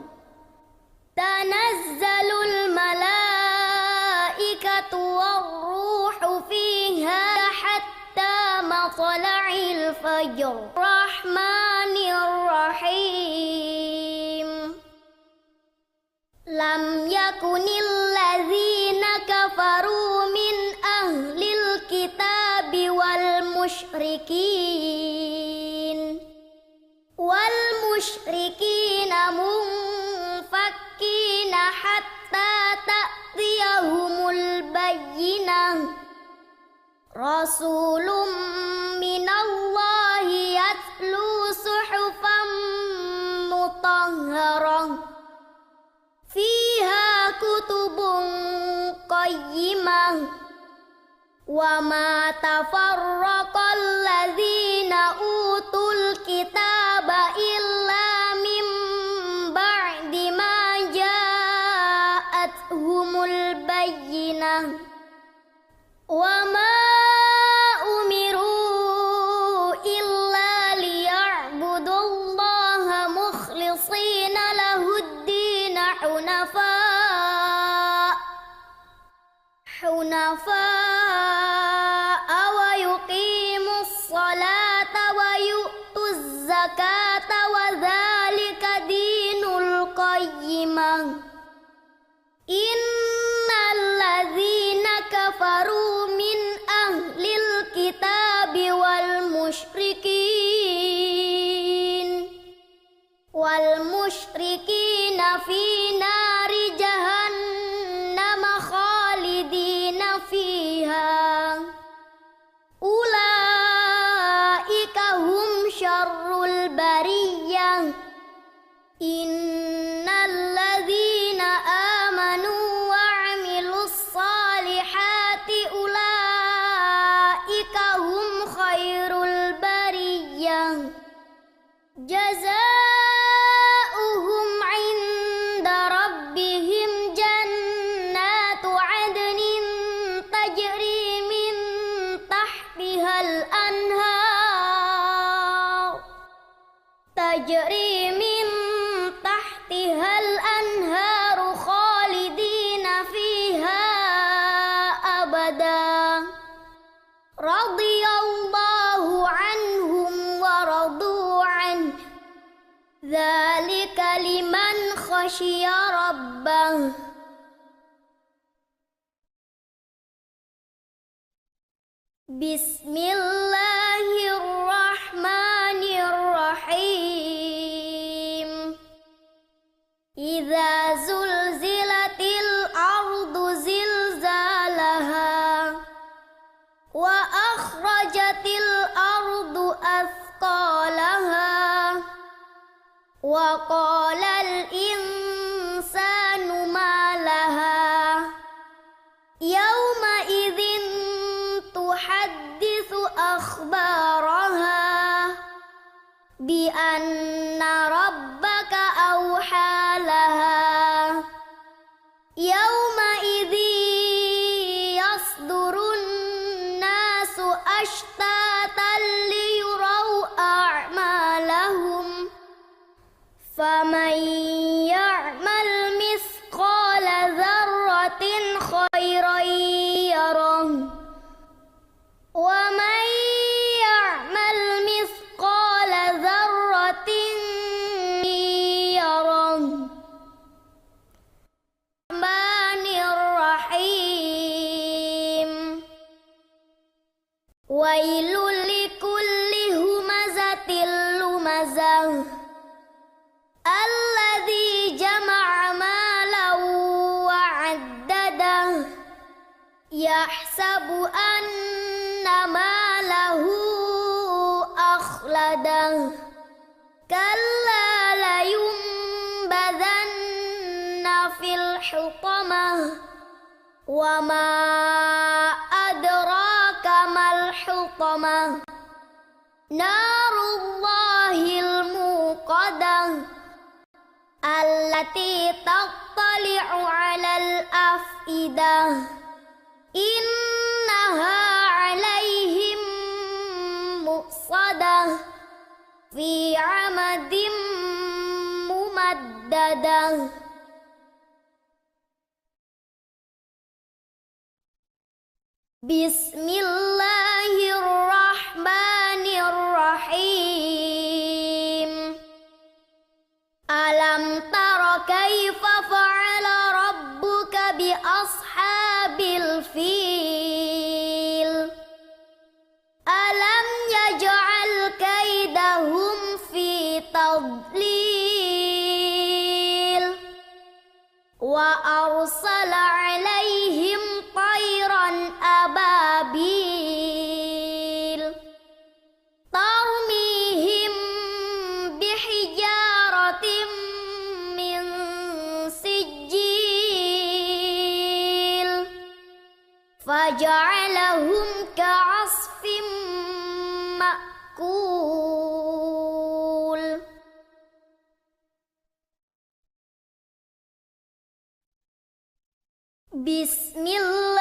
Tanazzalul malaikatu war-ruhu fiha hatta matla'il fajr. Rahmanir Rahim. Lam yakunil ladzina kafaru min ahlil kitabi wal musyrikin munfakkina hatta ta'tiyahumul bayyinah. Rasulun minallahi yatlu suhufan mutahharah. Fiha kutubun qayyimah. Wa ma tafarraqal ladzina utul kitaba illa min ba'di ma ja'athumul bayyinah. Wa ma umiru illa liya'budullaha mukhlishina lahud-din hunafa wa yuqimus salata wa yu'tuz zakata wa dzalika dinul qayyimah. Innal ladzina kafaru min ahlil kitabi wal musyrikina fi nari jahannam khalidina fiha. Ulaika hum syarrul bariyah. Innal ladzina amanu wa 'amilus salihati ulaika hum khairul bariyah. Jazaohum 'inda rabbihim jannatu 'adnin tajri min tahtihal anhar. Tajri min tahtihal anharu khalidina fiha abada. Radiyallahu anhum wa radu an. Dzalika liman khasyiya rabbah. Bismillahirrahmanirrahim. Idza zulzilatil ardu zilzalaha wa akhrajatil ardu athqalaha wa qalal insanu ma laha yawma idzin tuhadditsu akhbaraha bi anna rabbaka awha laha yawma idzi yasdurun nasu ashtatan liyuraw a'malahum faman ya'mal mithqala dzarratin khairan yarah wa man ya'mal mithqala dzarratin yarah. Rahmanirrahim. Wailul likulli humazatil lumazah alladzi jama'a malan wa 'addadah yahsabu anna malahu akhladah kalla layumbadhanna fil hutamah wa ma adraka mal hutamah narullahil muqadah allati tattali'u 'alal afidah innaha 'alaihim muqsadah fi 'amadim mumaddadah. Bismillahirrahmanirrahim. Alam tara kaifa fa'ala rabbuka bi ashabil fil. Alam yaj'al kaidahum fi tadlil. Wa arsala 'alaihim tayran ababil tarmihim bihijaratin min sijil faja'alahum ka'asfin ma'kul. Bismillah.